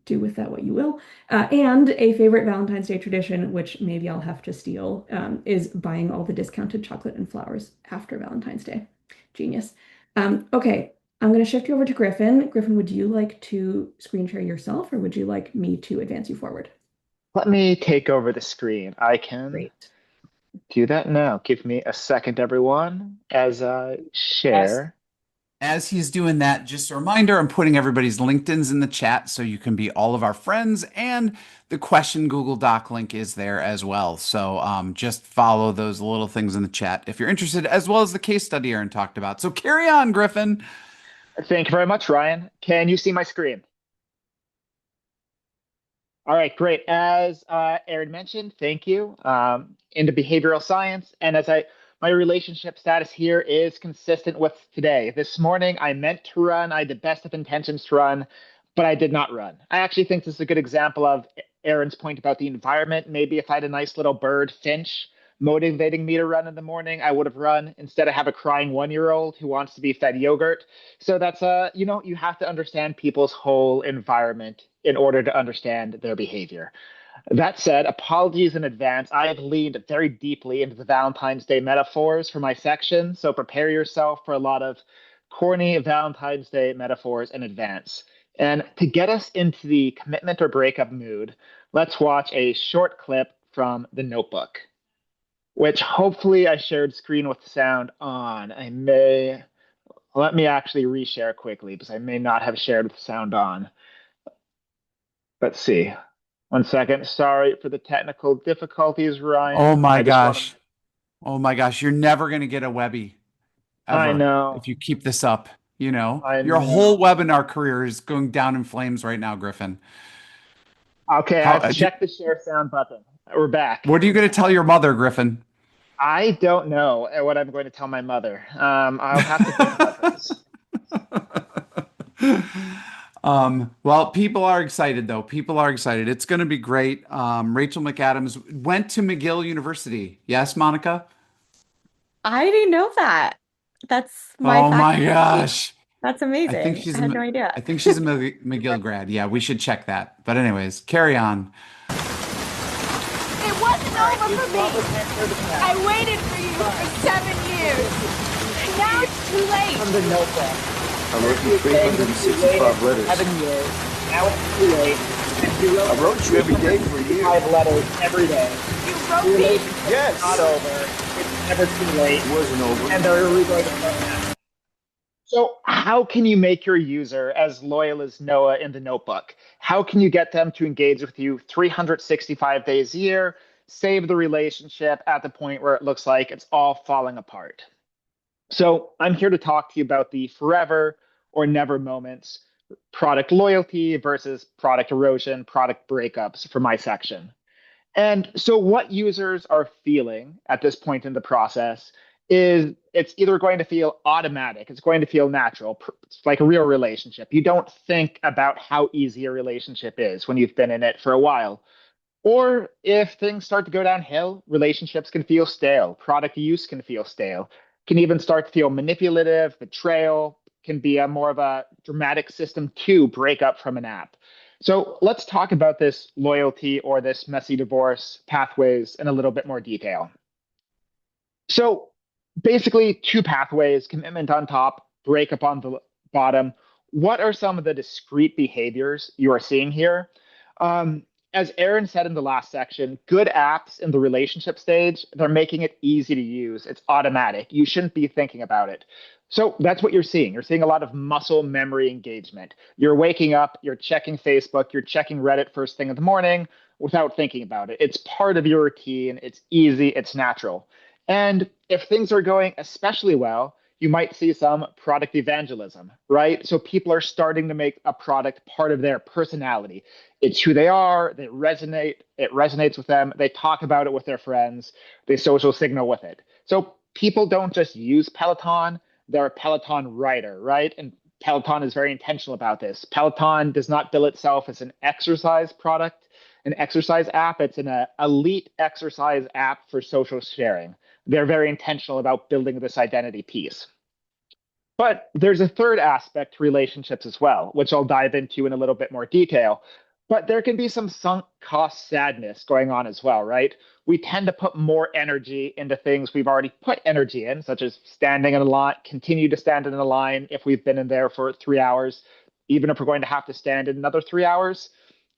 Do with that what you will. And a favorite Valentine's Day tradition, which maybe I'll have to steal, is buying all the discounted chocolate and flowers after Valentine's Day. Genius. Okay, I'm going to shift you over to Griffin. Griffin, would you like to screen share yourself, or would you like me to advance you forward? Let me take over the screen. I can Great. do that now. Give me a second, everyone, as I share. As he's doing that, just a reminder, I'm putting everybody's LinkedIn's in the chat so you can be all of our friends, and the question Google Doc link is there as well. So just follow those little things in the chat if you're interested, as well as the case study Erin talked about. So carry on, Griffin. Thank you very much, Ryan. Can you see my screen? All right, great. As Erin mentioned, thank you. Into behavioral science, and my relationship status here is consistent with today. This morning, I meant to run. I had the best of intentions to run, but I did not run. I actually think this is a good example of Erin's point about the environment. Maybe if I had a nice little bird, Finch, motivating me to run in the morning, I would have run. Instead, I have a crying 1-year-old who wants to be fed yogurt. So that's you have to understand people's whole environment in order to understand their behavior. That said, apologies in advance. I have leaned very deeply into the Valentine's Day metaphors for my section, so prepare yourself for a lot of corny Valentine's Day metaphors in advance. And to get us into the commitment or breakup mood, let's watch a short clip from The Notebook, which hopefully I shared screen with the sound on. Let me actually reshare quickly because I may not have shared with the sound on. Let's see. 1 second. Sorry for the technical difficulties, Ryan. Oh my gosh. Oh my gosh. You're never going to get a Webby ever. I know. If you keep this up, I your know. whole webinar career is going down in flames right now, Griffin. Okay, I have to check the share sound button. We're back. What are you going to tell your mother, Griffin? I don't know what I'm going to tell my mother. I'll have to think about this. Well, people are excited, though. People are excited. It's going to be great. Rachel McAdams went to McGill University. Yes, Monica? I didn't know that. That's my Oh fact my of the week. gosh. That's I think amazing. she's I had no idea. I think she's a McGill grad. Yeah, we should check that. But anyways, carry on. It wasn't over for me. I waited you for 7 years. Now it's too late. From the notebook. I wrote you 365 letters. 7 years. Now it's too late. And you wrote I wrote you every day for a year. 5 letters every day. You The wrote me. relationship's Yes. not over. It's never too late. It wasn't over. And they're really going to start now. So, how can you make your user as loyal as Noah in the notebook? How can you get them to engage with you 365 days a year, save the relationship at the point where it looks like it's all falling apart? So, I'm here to talk to you about the forever or never moments, product loyalty versus product erosion, product breakups for my section. And so, what users are feeling at this point in the process is it's either going to feel automatic, it's going to feel natural, it's like a real relationship. You don't think about how easy a relationship is when you've been in it for a while. Or if things start to go downhill, relationships can feel stale, product use can feel stale, can even start to feel manipulative, betrayal, can be a more of a dramatic system to break up from an app. So let's talk about this loyalty or this messy divorce pathways in a little bit more detail. So basically, 2 pathways, commitment on top, breakup on the bottom. What are some of the discrete behaviors you are seeing here? As Erin said in the last section, good apps in the relationship stage, they're making it easy to use. It's automatic. You shouldn't be thinking about it. So that's what you're seeing. You're seeing a lot of muscle memory engagement. You're waking up, you're checking Facebook, you're checking Reddit first thing in the morning without thinking about it. It's part of your routine. It's easy. It's natural. And if things are going especially well, you might see some product evangelism, right? So people are starting to make a product part of their personality. It's who they are, they resonate, it resonates with them, they talk about it with their friends, they social signal with it. So people don't just use Peloton, they're a Peloton writer, right? And Peloton is very intentional about this. Peloton does not bill itself as an exercise product, an exercise app. It's an elite exercise app for social sharing. They're very intentional about building this identity piece. But there's a third aspect to relationships as well, which I'll dive into in a little bit more detail. But there can be some sunk cost sadness going on as well, right? We tend to put more energy into things we've already put energy in, such as standing in a line, continue to stand in a line if we've been in there for 3 hours, even if we're going to have to stand in another 3 hours.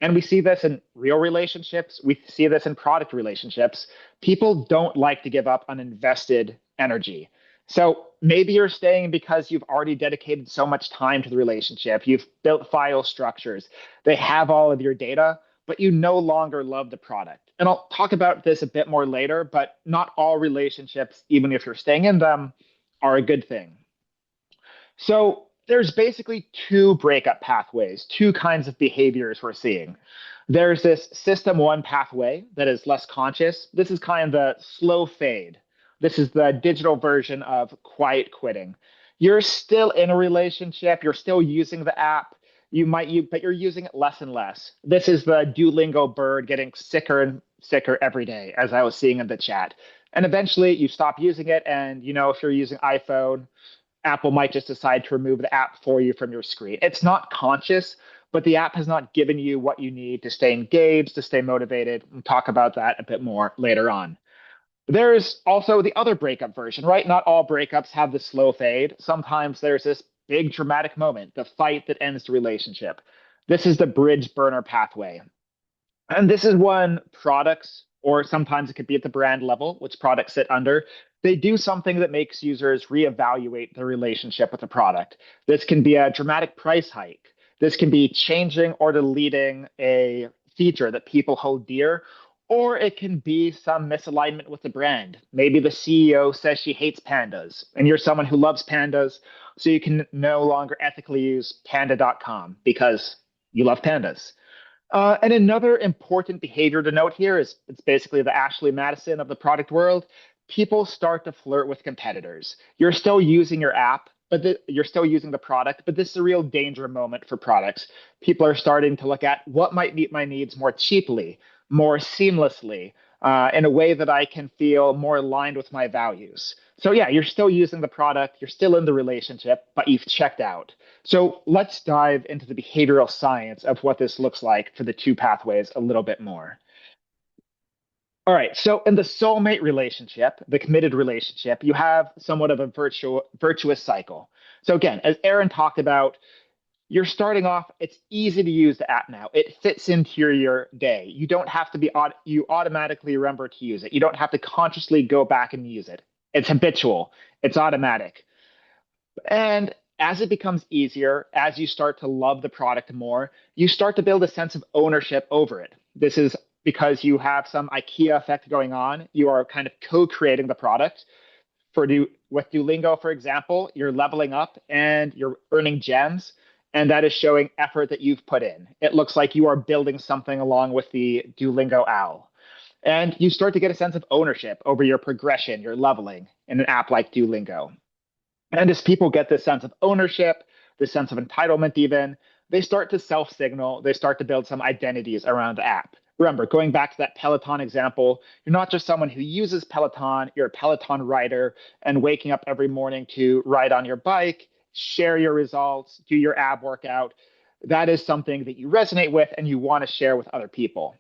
And we see this in real relationships. We see this in product relationships. People don't like to give up on invested energy. So maybe you're staying because you've already dedicated so much time to the relationship. You've built file structures. They have all of your data, but you no longer love the product. And I'll talk about this a bit more later, but not all relationships, even if you're staying in them, are a good thing. So there's basically 2 breakup pathways, 2 kinds of behaviors we're seeing. There's this system 1 pathway that is less conscious. This is kind of the slow fade. This is the digital version of quiet quitting. You're still in a relationship. You're still using the app. But you're using it less and less. This is the Duolingo bird getting sicker and sicker every day, as I was seeing in the chat. And eventually you stop using it. And, if you're using iPhone, Apple might just decide to remove the app for you from your screen. It's not conscious, but the app has not given you what you need to stay engaged, to stay motivated. We'll talk about that a bit more later on. There's also the other breakup version, right? Not all breakups have the slow fade. Sometimes there's this big dramatic moment, the fight that ends the relationship. This is the bridge burner pathway. And this is when products, or sometimes it could be at the brand level, which products sit under, they do something that makes users reevaluate their relationship with the product. This can be a dramatic price hike. This can be changing or deleting a feature that people hold dear, or it can be some misalignment with the brand. Maybe the CEO says she hates pandas, and you're someone who loves pandas, so you can no longer ethically use panda.com because you love pandas. And another important behavior to note here is it's basically the Ashley Madison of the product world. People start to flirt with competitors. You're still using your app, but you're still using the product, but this is a real danger moment for products. People are starting to look at what might meet my needs more cheaply, more seamlessly, in a way that I can feel more aligned with my values. So yeah, you're still using the product, you're still in the relationship, but you've checked out. So let's dive into the behavioral science of what this looks like for the 2 pathways a little bit more. All right. So in the soulmate relationship, the committed relationship, you have somewhat of a virtuous cycle. So again, as Erin talked about, you're starting off, it's easy to use the app now. It fits into your day. You don't have to you automatically remember to use it. You don't have to consciously go back and use it. It's habitual, it's automatic. And as it becomes easier, as you start to love the product more, you start to build a sense of ownership over it. This is because you have some IKEA effect going on. You are kind of co-creating the product. With Duolingo, for example, you're leveling up and you're earning gems, and that is showing effort that you've put in. It looks like you are building something along with the Duolingo owl. And you start to get a sense of ownership over your progression, your leveling in an app like Duolingo. And as people get this sense of ownership, this sense of entitlement even, they start to self-signal, they start to build some identities around the app. Remember, going back to that Peloton example, you're not just someone who uses Peloton, you're a Peloton rider and waking up every morning to ride on your bike, share your results, do your ab workout. That is something that you resonate with and you want to share with other people.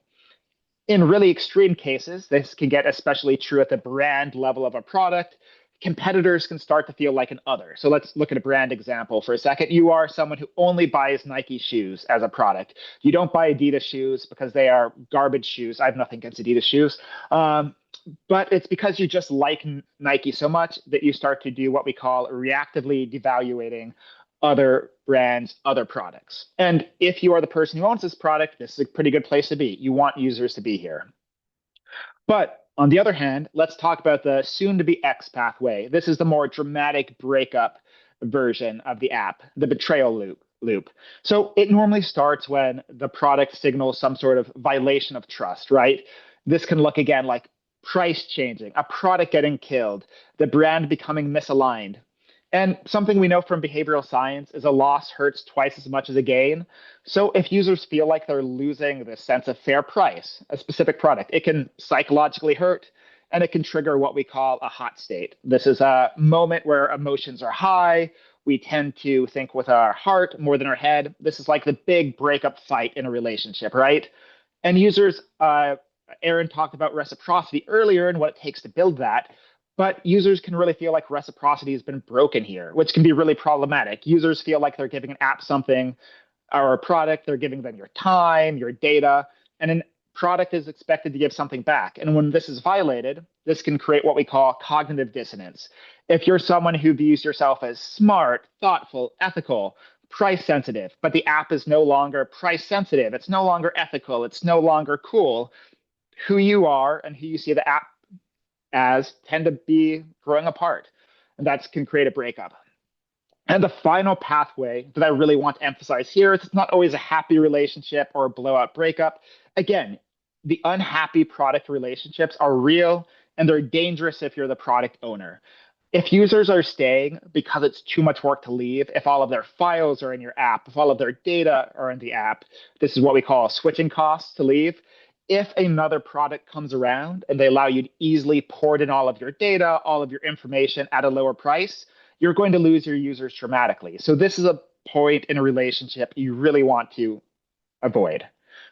In really extreme cases, this can get especially true at the brand level of a product. Competitors can start to feel like an other. So let's look at a brand example for a second. You are someone who only buys Nike shoes as a product. You don't buy Adidas shoes because they are garbage shoes. I have nothing against Adidas shoes. But it's because you just like Nike so much that you start to do what we call reactively devaluating other brands, other products. And if you are the person who owns this product, this is a pretty good place to be. You want users to be here. But on the other hand, let's talk about the soon-to-be X pathway. This is the more dramatic breakup version of the app, the betrayal loop. So it normally starts when the product signals some sort of violation of trust, right? This can look again like price changing, a product getting killed, the brand becoming misaligned. And something we know from behavioral science is a loss hurts twice as much as a gain. So if users feel like they're losing the sense of fair price, a specific product, it can psychologically hurt and it can trigger what we call a hot state. This is a moment where emotions are high. We tend to think with our heart more than our head. This is like the big breakup fight in a relationship, right? And users, Erin talked about reciprocity earlier and what it takes to build that. But users can really feel like reciprocity has been broken here, which can be really problematic. Users feel like they're giving an app something or a product, they're giving them your time, your data, and a product is expected to give something back. And when this is violated, this can create what we call cognitive dissonance. If you're someone who views yourself as smart, thoughtful, ethical, price sensitive, but the app is no longer price sensitive, it's no longer ethical, it's no longer cool, who you are and who you see the app as tend to be growing apart, and that can create a breakup. And the final pathway that I really want to emphasize here is it's not always a happy relationship or a blowout breakup. Again, the unhappy product relationships are real and they're dangerous if you're the product owner. If users are staying because it's too much work to leave, if all of their files are in your app, if all of their data are in the app, this is what we call switching costs to leave. If another product comes around and they allow you to easily port in all of your data, all of your information at a lower price, you're going to lose your users dramatically. So this is a point in a relationship you really want to avoid.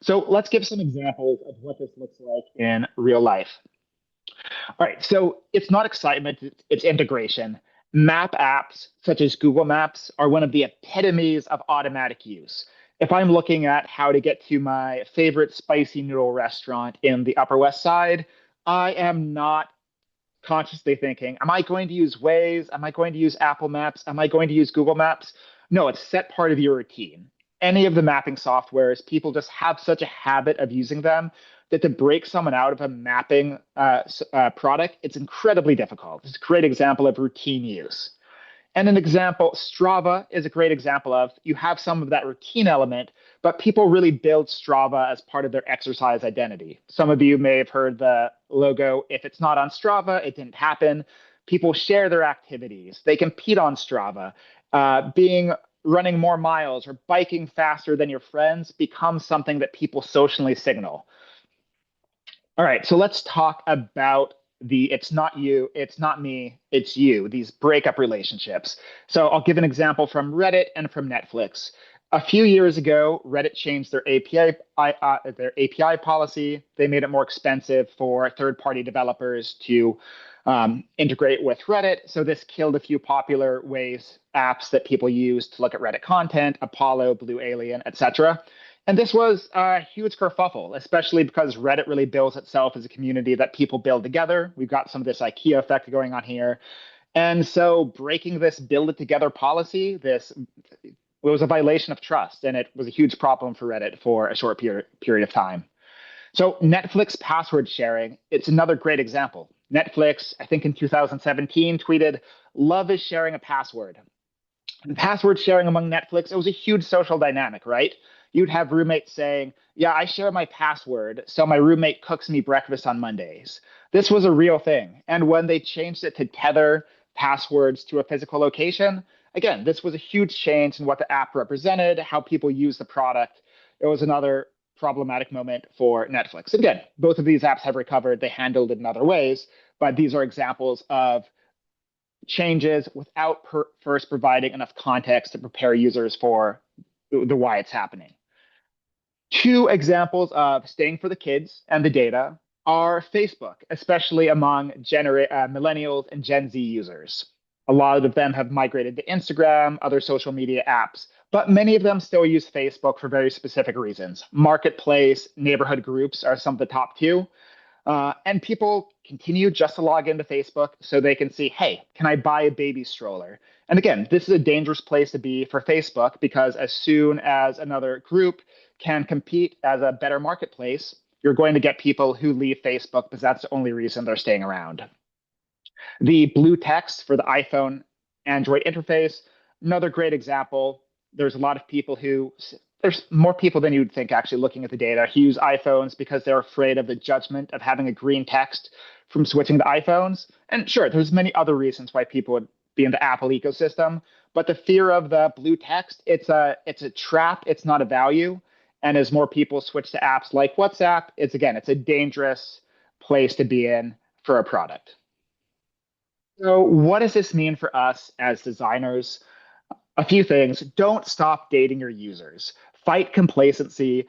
So let's give some examples of what this looks like in real life. All right, so it's not excitement, it's integration. Map apps such as Google Maps are one of the epitomes of automatic use. If I'm looking at how to get to my favorite spicy noodle restaurant in the Upper West Side, I am not consciously thinking, am I going to use Waze? Am I going to use Apple Maps? Am I going to use Google Maps? No, it's set part of your routine. Any of the mapping softwares, people just have such a habit of using them that to break someone out of a mapping product, it's incredibly difficult. It's a great example of routine use. And an example, Strava is a great example of you have some of that routine element, but people really build Strava as part of their exercise identity. Some of you may have heard the logo, if it's not on Strava, it didn't happen. People share their activities. They compete on Strava. Running more miles or biking faster than your friends becomes something that people socially signal. All right, so let's talk about it's not you, it's not me, it's you, these breakup relationships. So I'll give an example from Reddit and from Netflix. A few years ago, Reddit changed their API policy. They made it more expensive for third-party developers to integrate with Reddit. So this killed a few popular apps that people use to look at Reddit content, Apollo, Blue Alien, etc. And this was a huge kerfuffle, especially because Reddit really bills itself as a community that people build together. We've got some of this IKEA effect going on here. And so breaking this build it together policy, it was a violation of trust, and it was a huge problem for Reddit for a short period of time. So Netflix password sharing, it's another great example. Netflix, I think in 2017, tweeted, "Love is sharing a password." And password sharing among Netflix, it was a huge social dynamic, right? You'd have roommates saying, "Yeah, I share my password, so my roommate cooks me breakfast on Mondays." This was a real thing. And when they changed it to tether passwords to a physical location, again, this was a huge change in what the app represented, how people use the product. It was another problematic moment for Netflix. Again, both of these apps have recovered. They handled it in other ways, but these are examples of changes without first providing enough context to prepare users for the why it's happening. Two examples of staying for the kids and the data are Facebook, especially among millennials and Gen Z users. A lot of them have migrated to Instagram, other social media apps, but many of them still use Facebook for very specific reasons. Marketplace, neighborhood groups are some of the top two. And people continue just to log into Facebook so they can see, hey, can I buy a baby stroller? And again, this is a dangerous place to be for Facebook because as soon as another group can compete as a better marketplace, you're going to get people who leave Facebook because that's the only reason they're staying around. The blue text for the iPhone Android interface, another great example. There's more people than you'd think actually looking at the data who use iPhones because they're afraid of the judgment of having a green text from switching to iPhones. And sure, there's many other reasons why people would be in the Apple ecosystem, but the fear of the blue text, it's a trap, it's not a value. And as more people switch to apps like WhatsApp, it's a dangerous place to be in for a product. So what does this mean for us as designers? A few things. Don't stop dating your users. Fight complacency.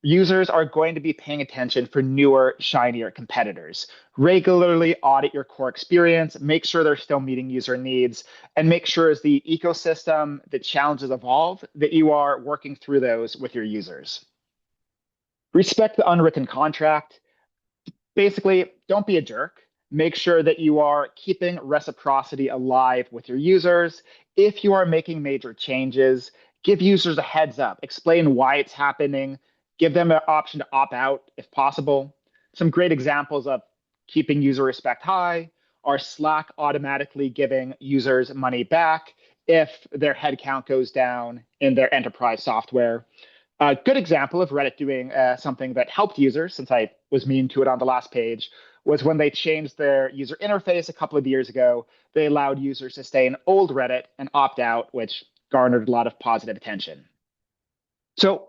Users are going to be paying attention for newer, shinier competitors. Regularly audit your core experience. Make sure they're still meeting user needs. And make sure as the ecosystem, the challenges evolve, that you are working through those with your users. Respect the unwritten contract. Basically, don't be a jerk. Make sure that you are keeping reciprocity alive with your users. If you are making major changes, give users a heads up. Explain why it's happening. Give them an option to opt out if possible. Some great examples of keeping user respect high are Slack automatically giving users money back if their headcount goes down in their enterprise software. A good example of Reddit doing something that helped users, since I was mean to it on the last page, was when they changed their user interface a couple of years ago. They allowed users to stay in old Reddit and opt out, which garnered a lot of positive attention. So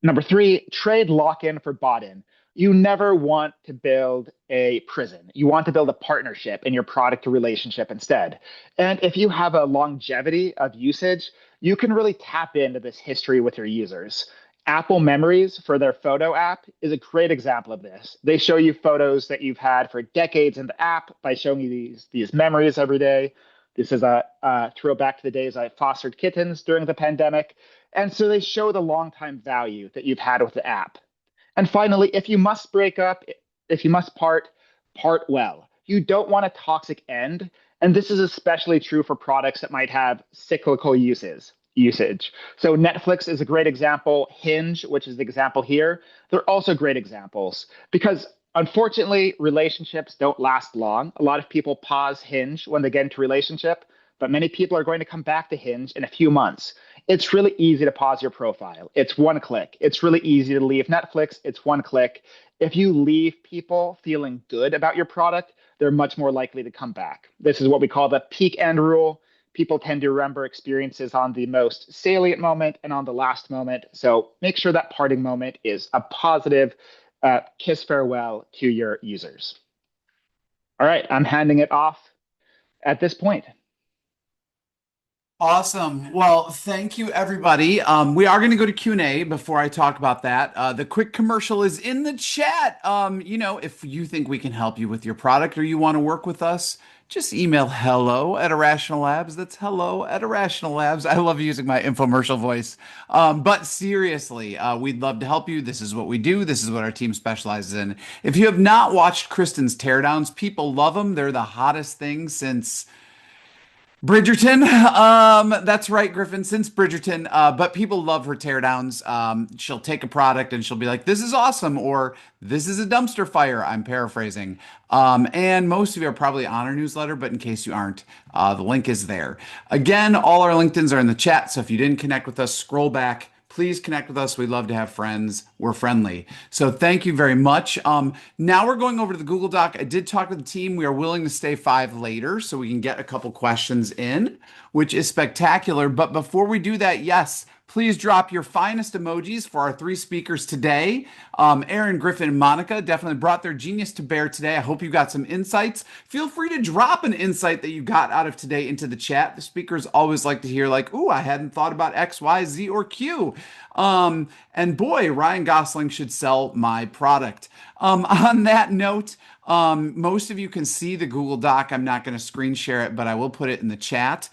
number 3, trade lock-in for bought-in. You never want to build a prison. You want to build a partnership in your product to relationship instead. And if you have a longevity of usage, you can really tap into this history with your users. Apple Memories for their photo app is a great example of this. They show you photos that you've had for decades in the app by showing you these memories every day. This is a throwback to the days I fostered kittens during the pandemic. And so they show the long-time value that you've had with the app. And finally, if you must break up, if you must part well. You don't want a toxic end. And this is especially true for products that might have cyclical usage. So Netflix is a great example. Hinge, which is the example here, they're also great examples because unfortunately, relationships don't last long. A lot of people pause Hinge when they get into a relationship, but many people are going to come back to Hinge in a few months. It's really easy to pause your profile. It's one click. It's really easy to leave Netflix. It's one click. If you leave people feeling good about your product, they're much more likely to come back. This is what we call the peak end rule. People tend to remember experiences on the most salient moment and on the last moment. So make sure that parting moment is a positive kiss farewell to your users. All right, I'm handing it off at this point. Awesome. Well, thank you, everybody. We are going to go to Q&A before I talk about that. The quick commercial is in the chat. If you think we can help you with your product or you want to work with us, just email hello at Irrational Labs. That's hello at Irrational Labs. I love using my infomercial voice. But seriously, we'd love to help you. This is what we do. This is what our team specializes in. If you have not watched Kristen's teardowns, people love them. They're the hottest thing since Bridgerton. That's right, Griffin, since Bridgerton. But people love her teardowns. She'll take a product and she'll be like, this is awesome, or this is a dumpster fire. I'm paraphrasing. And most of you are probably on our newsletter, but in case you aren't, the link is there. Again, all our LinkedIn's are in the chat. So if you didn't connect with us, scroll back. Please connect with us. We'd love to have friends. We're friendly. So thank you very much. Now we're going over to the Google Doc. I did talk to the team. We are willing to stay 5 later so we can get a couple questions in, which is spectacular. But before we do that, yes, please drop your finest emojis for our 3 speakers today. Erin, Griffin, and Monica definitely brought their genius to bear today. I hope you got some insights. Feel free to drop an insight that you got out of today into the chat. The speakers always like to hear like, ooh, I hadn't thought about X, Y, Z, or Q. And boy, Ryan Gosling should sell my product. On that note, most of you can see the Google Doc. I'm not going to screen share it, but I will put it in the chat.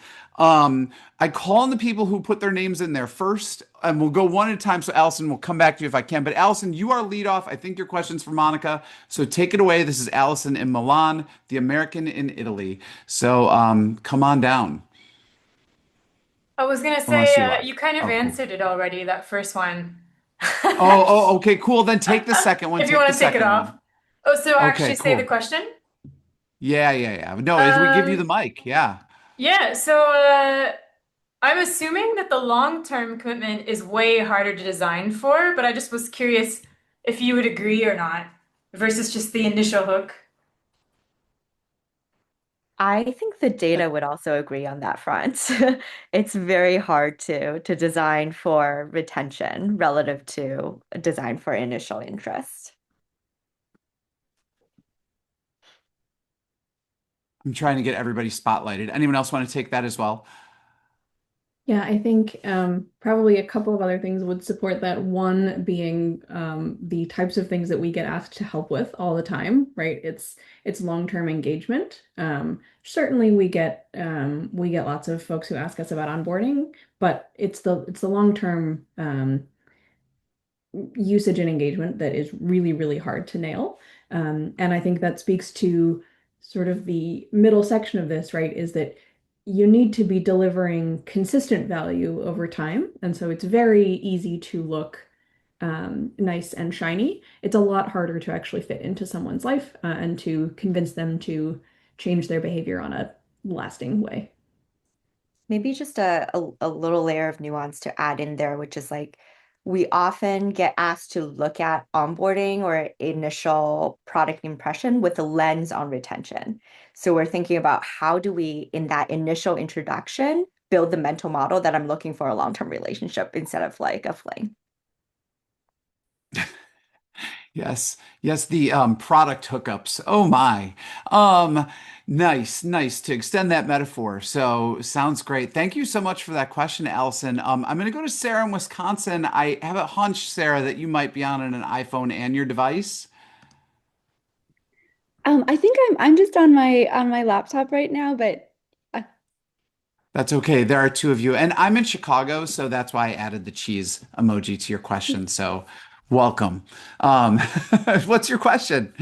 I call on the people who put their names in there first, and we'll go one at a time. So Allison, will come back to you if I can. But Allison, you are lead off. I think your question's for Monica. So take it away. This is Allison in Milan, the American in Italy. So come on down. I was gonna Unless you say, like. you kind of Oh, cool. answered it already, that first one. Okay, cool. Then take the second one. If you Take want the to take it second off. one. Oh, so Okay, actually say the cool. question? Yeah. No, as we give you the Um, mic. Yeah. yeah, so I'm assuming that the long-term commitment is way harder to design for, but I just was curious if you would agree or not versus just the initial hook. I think the data would also agree on that front. It's very hard to design for retention relative to design for initial interest. I'm trying to get everybody spotlighted. Anyone else want to take that as well? Yeah, I think probably a couple of other things would support that. One being the types of things that we get asked to help with all the time, right? It's long-term engagement. Certainly we get lots of folks who ask us about onboarding, but it's the long-term usage and engagement that is really, really hard to nail. And I think that speaks to sort of the middle section of this, right? Is that you need to be delivering consistent value over time. And so it's very easy to look nice and shiny. It's a lot harder to actually fit into someone's life and to convince them to change their behavior on a lasting way. Maybe just a little layer of nuance to add in there, which is like we often get asked to look at onboarding or initial product impression with a lens on retention. So we're thinking about how do we, in that initial introduction, build the mental model that I'm looking for a long-term relationship instead of like a fling. Yes, the product hookups. Oh my. Nice to extend that metaphor. So sounds great. Thank you so much for that question, Allison. I'm going to go to Sarah in Wisconsin. I have a hunch, Sarah, that you might be on an iPhone and your device. I think I'm just on my laptop right now, but That's okay. There are 2 of you, and I'm in Chicago, so that's why I added the cheese emoji to your question. So welcome. What's your question?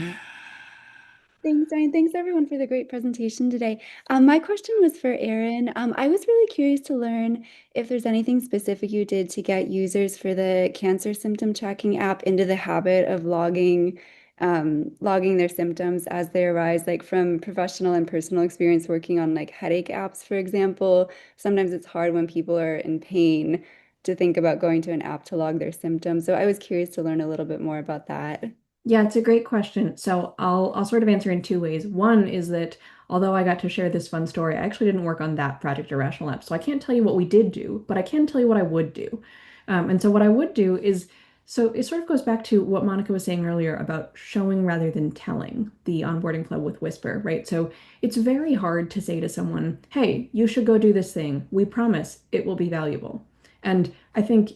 thanks, Ryan. Thanks everyone for the great presentation today. My question was for Erin. I was really curious to learn if there's anything specific you did to get users for the cancer symptom tracking app into the habit of logging their symptoms as they arise, like from professional and personal experience working on like headache apps, for example. Sometimes it's hard when people are in pain to think about going to an app to log their symptoms. So I was curious to learn a little bit more about that. Yeah, it's a great question. So I'll sort of answer in 2 ways. One is that although I got to share this fun story, I actually didn't work on that project Irrational Labs. So I can't tell you what we did do, but I can tell you what I would do. And so what I would do is So it sort of goes back to what Monica was saying earlier about showing rather than telling the onboarding flow with Whisper, right? So it's very hard to say to someone, hey, you should go do this thing. We promise it will be valuable. And I think,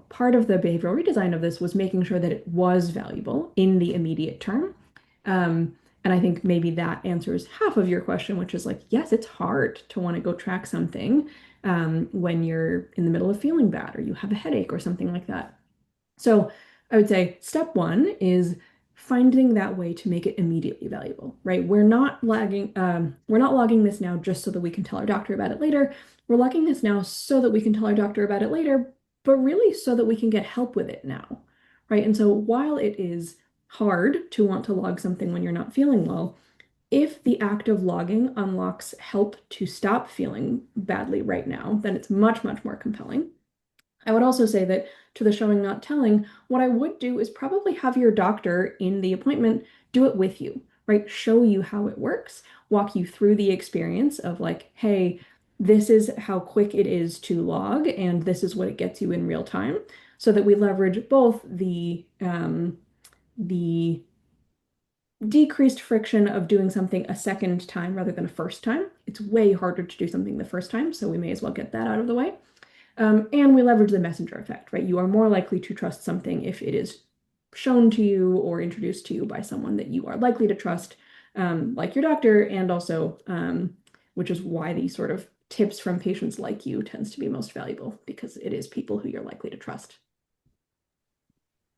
part of the behavioral redesign of this was making sure that it was valuable in the immediate term. And I think maybe that answers half of your question, which is like, yes, it's hard to want to go track something when you're in the middle of feeling bad or you have a headache or something like that. So I would say step one is finding that way to make it immediately valuable, right? We're not logging this now just so that we can tell our doctor about it later. We're logging this now so that we can tell our doctor about it later, but really so that we can get help with it now, right? And so while it is hard to want to log something when you're not feeling well, if the act of logging unlocks help to stop feeling badly right now, then it's much, much more compelling. I would also say that to the showing, not telling, what I would do is probably have your doctor in the appointment do it with you, right? Show you how it works, walk you through the experience of like, hey, this is how quick it is to log, and this is what it gets you in real time, so that we leverage both the decreased friction of doing something a second time rather than a first time. It's way harder to do something the first time, so we may as well get that out of the way. And we leverage the messenger effect, right? You are more likely to trust something if it is shown to you or introduced to you by someone that you are likely to trust, like your doctor, and also, which is why these sort of tips from patients like you tends to be most valuable, because it is people who you're likely to trust.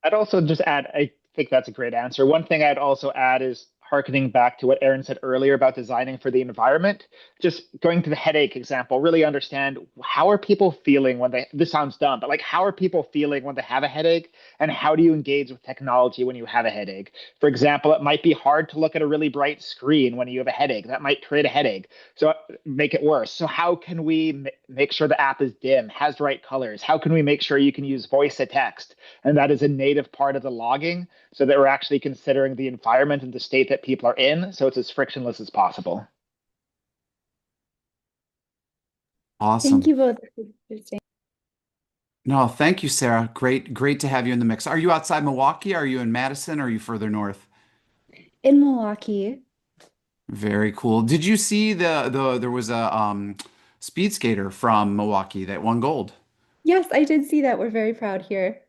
I'd also just add, I think that's a great answer. One thing I'd also add is harkening back to what Erin said earlier about designing for the environment. Just going to the headache example, really understand how are people feeling when this sounds dumb, but like how are people feeling when they have a headache, and how do you engage with technology when you have a headache? For example, it might be hard to look at a really bright screen when you have a headache. That might create a headache, so make it worse. So how can we make sure the app is dim, has the right colors? How can we make sure you can use voice to text? And that is a native part of the logging, so that we're actually considering the environment and the state that people are in, so it's as frictionless as possible. Thank Awesome. you both. That's interesting. No, thank you, Sarah. Great to have you in the mix. Are you outside Milwaukee? Are you in Madison? Or are you further north? In Milwaukee. Very cool. Did you see there was a speed skater from Milwaukee that won gold? Yes, I did see that. We're very proud here.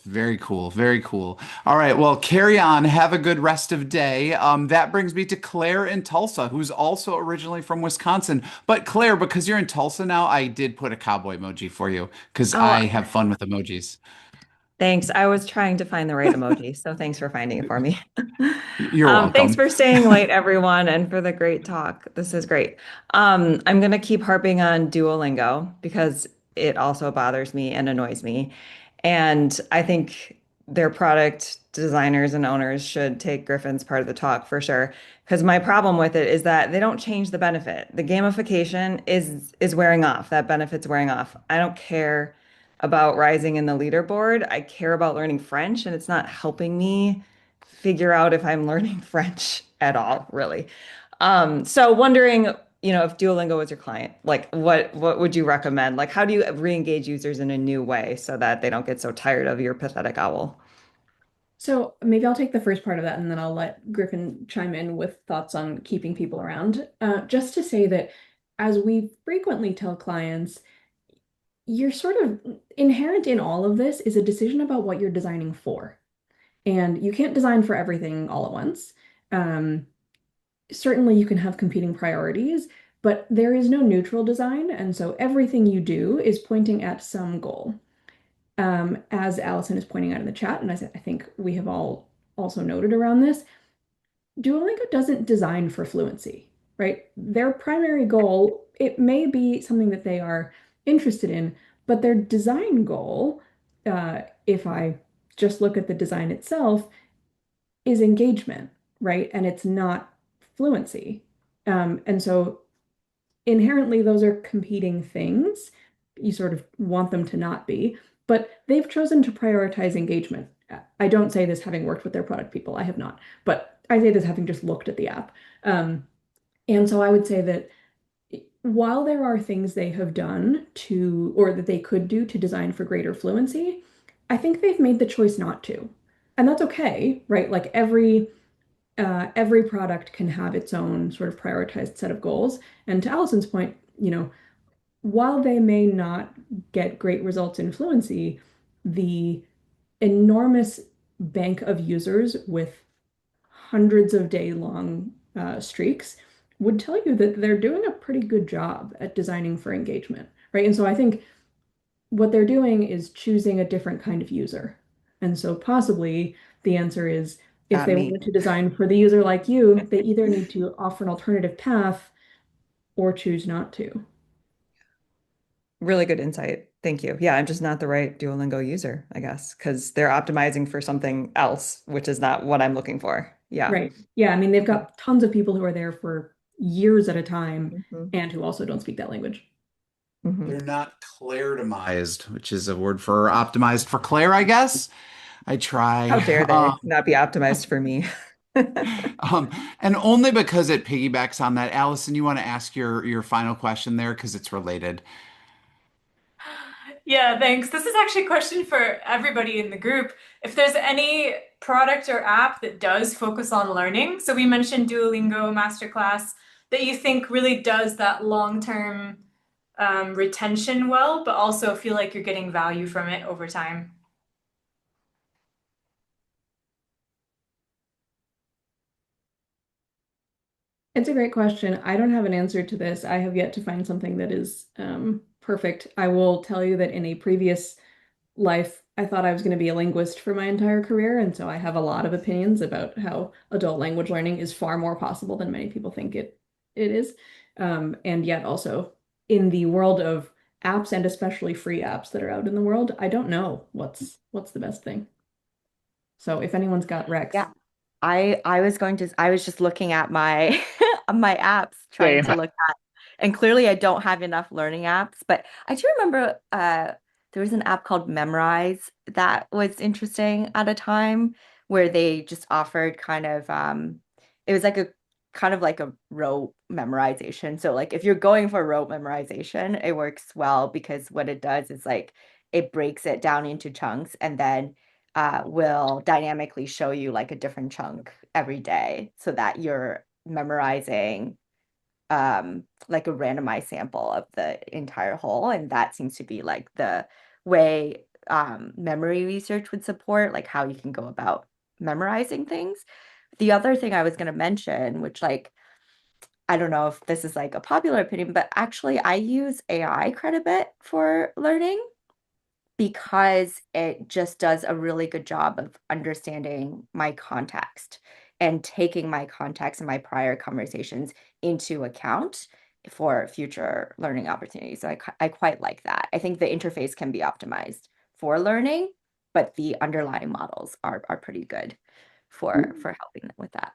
Very cool. Very cool. All right. Well, carry on. Have a good rest of day. That brings me to Claire in Tulsa, who's also originally from Wisconsin. But Claire, because you're in Tulsa now, I did put a cowboy emoji for you because Oh, I have fun with emojis. thanks. I was trying to find the right emoji, so thanks for finding it for me. You're Thanks welcome. for staying late, everyone, and for the great talk. This is great. I'm going to keep harping on Duolingo because it also bothers me and annoys me. And I think their product designers and owners should take Griffin's part of the talk for sure. Because my problem with it is that they don't change the benefit. The gamification is wearing off. That benefit's wearing off. I don't care about rising in the leaderboard. I care about learning French, and it's not helping me figure out if I'm learning French at all, really. So wondering, if Duolingo was your client, like what would you recommend? Like, how do you re-engage users in a new way so that they don't get so tired of your pathetic owl? So maybe I'll take the first part of that, and then I'll let Griffin chime in with thoughts on keeping people around. Just to say that as we frequently tell clients, you're sort of inherent in all of this is a decision about what you're designing for. And you can't design for everything all at once. Um, Certainly you can have competing priorities, but there is no neutral design. And so everything you do is pointing at some goal. As Allison is pointing out in the chat, and I think we have all also noted around this, Duolingo doesn't design for fluency, right? Their primary goal, it may be something that they are interested in, but their design goal, if I just look at the design itself, is engagement, right? And it's not fluency. And so inherently, those are competing things. You sort of want them to not be, but they've chosen to prioritize engagement. I don't say this having worked with their product people, I have not, but I say this having just looked at the app. And so I would say that while there are things they have done to, or that they could do to design for greater fluency, I think they've made the choice not to. And that's okay, right? Like every product can have its own sort of prioritized set of goals. And to Allison's point, while they may not get great results in fluency, the enormous bank of users with hundreds of day-long streaks would tell you that they're doing a pretty good job at designing for engagement, right? And so I think what they're doing is choosing a different kind of user. And so possibly the answer is if Not they me. wanted to design for the user like you, they either need to offer an alternative path or choose not to. Really good insight. Thank you. Yeah, I'm just not the right Duolingo user, I guess, because they're optimizing for something else, which is not what I'm looking for. Yeah. Right. Yeah. I mean, they've got tons of people who are there for years at a time Mhm. and who also don't speak that language. They're Mhm. not claritomized, which is a word for optimized for Claire, I guess. I How try. dare they not be optimized for me? Um, and only because it piggybacks on that. Allison, you want to ask your final question there because it's related. Yeah, thanks. This is actually a question for everybody in the group. If there's any product or app that does focus on learning, so we mentioned Duolingo Masterclass, that you think really does that long-term retention well, but also feel like you're getting value from it over time. It's a great question. I don't have an answer to this. I have yet to find something that is perfect. I will tell you that in a previous life, I thought I was going to be a linguist for my entire career, and so I have a lot of opinions about how adult language learning is far more possible than many people think it is. And yet also in the world of apps and especially free apps that are out in the world, I don't know what's the best thing. So if anyone's got Rex, Yeah. I was just looking at my my apps trying Same. to look at, and clearly I don't have enough learning apps, but I do remember there was an app called Memrise that was interesting at a time where they just offered kind of it was like a kind of like a rote memorization. So like if you're going for rote memorization, it works well because what it does is like it breaks it down into chunks and then will dynamically show you like a different chunk every day so that you're memorizing like a randomized sample of the entire whole. And that seems to be like the way memory research would support, like how you can go about memorizing things. The other thing I was going to mention, which like I don't know if this is like a popular opinion, but actually I use AI quite a bit for learning because it just does a really good job of understanding my context and taking my context and my prior conversations into account for future learning opportunities. So I quite like that. I think the interface can be optimized for learning, but the underlying models are pretty good for helping them with that.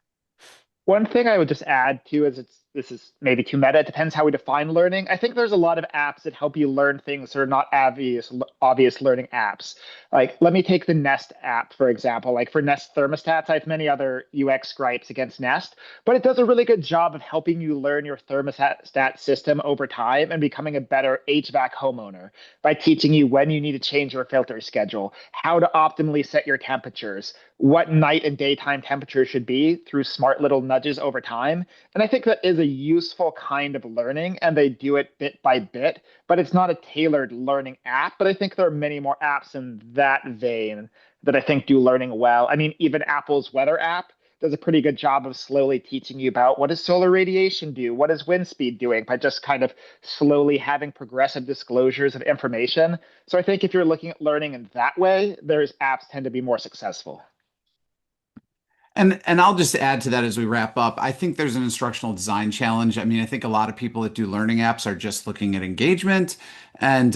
One thing I would just add too is this is maybe too meta. It depends how we define learning. I think there's a lot of apps that help you learn things that are not obvious learning apps. Like let me take the Nest app for example. Like for Nest thermostats, I have many other UX gripes against Nest, but it does a really good job of helping you learn your thermostat system over time and becoming a better HVAC homeowner by teaching you when you need to change your filter schedule, how to optimally set your temperatures, what night and daytime temperature should be through smart little nudges over time. And I think that is a useful kind of learning, and they do it bit by bit, but it's not a tailored learning app. But I think there are many more apps in that vein that I think do learning well. I mean, even Apple's weather app does a pretty good job of slowly teaching you about what does solar radiation do? What is wind speed doing by just kind of slowly having progressive disclosures of information. So I think if you're looking at learning in that way, there's apps tend to be more successful. And I'll just add to that as we wrap up. I think there's an instructional design challenge. I mean, I think a lot of people that do learning apps are just looking at engagement and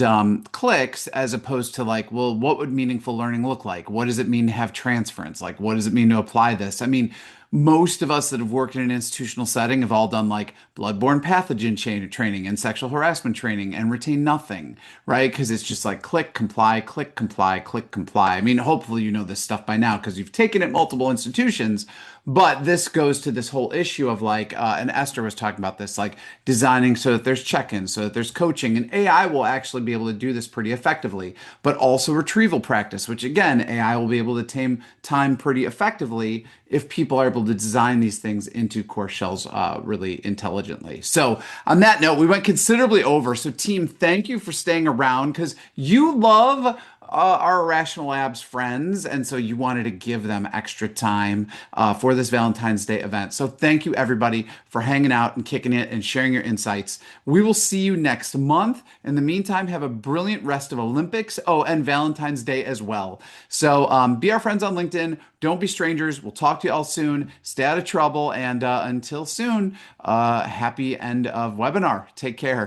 clicks as opposed to like, well, what would meaningful learning look like? What does it mean to have transference? Like, what does it mean to apply this? I mean, most of us that have worked in an institutional setting have all done like bloodborne pathogen chain training and sexual harassment training and retain nothing, right? Because it's just like click, comply, click, comply, click, comply. I mean, hopefully you know this stuff by now because you've taken it multiple institutions, But this goes to this whole issue of like, and Esther was talking about this, like designing so that there's check-ins, so that there's coaching, and AI will actually be able to do this pretty effectively, but also retrieval practice, which again, AI will be able to tame time pretty effectively if people are able to design these things into course shells really intelligently. So on that note, we went considerably over. So team, thank you for staying around because you love our Irrational Labs friends, and so you wanted to give them extra time for this Valentine's Day event. So thank you everybody for hanging out and kicking it and sharing your insights. We will see you next month. In the meantime, have a brilliant rest of Olympics. Oh, and Valentine's Day as well. So be our friends on LinkedIn. Don't be strangers. We'll talk to you all soon. Stay out of trouble. And until soon, happy end of webinar. Take care.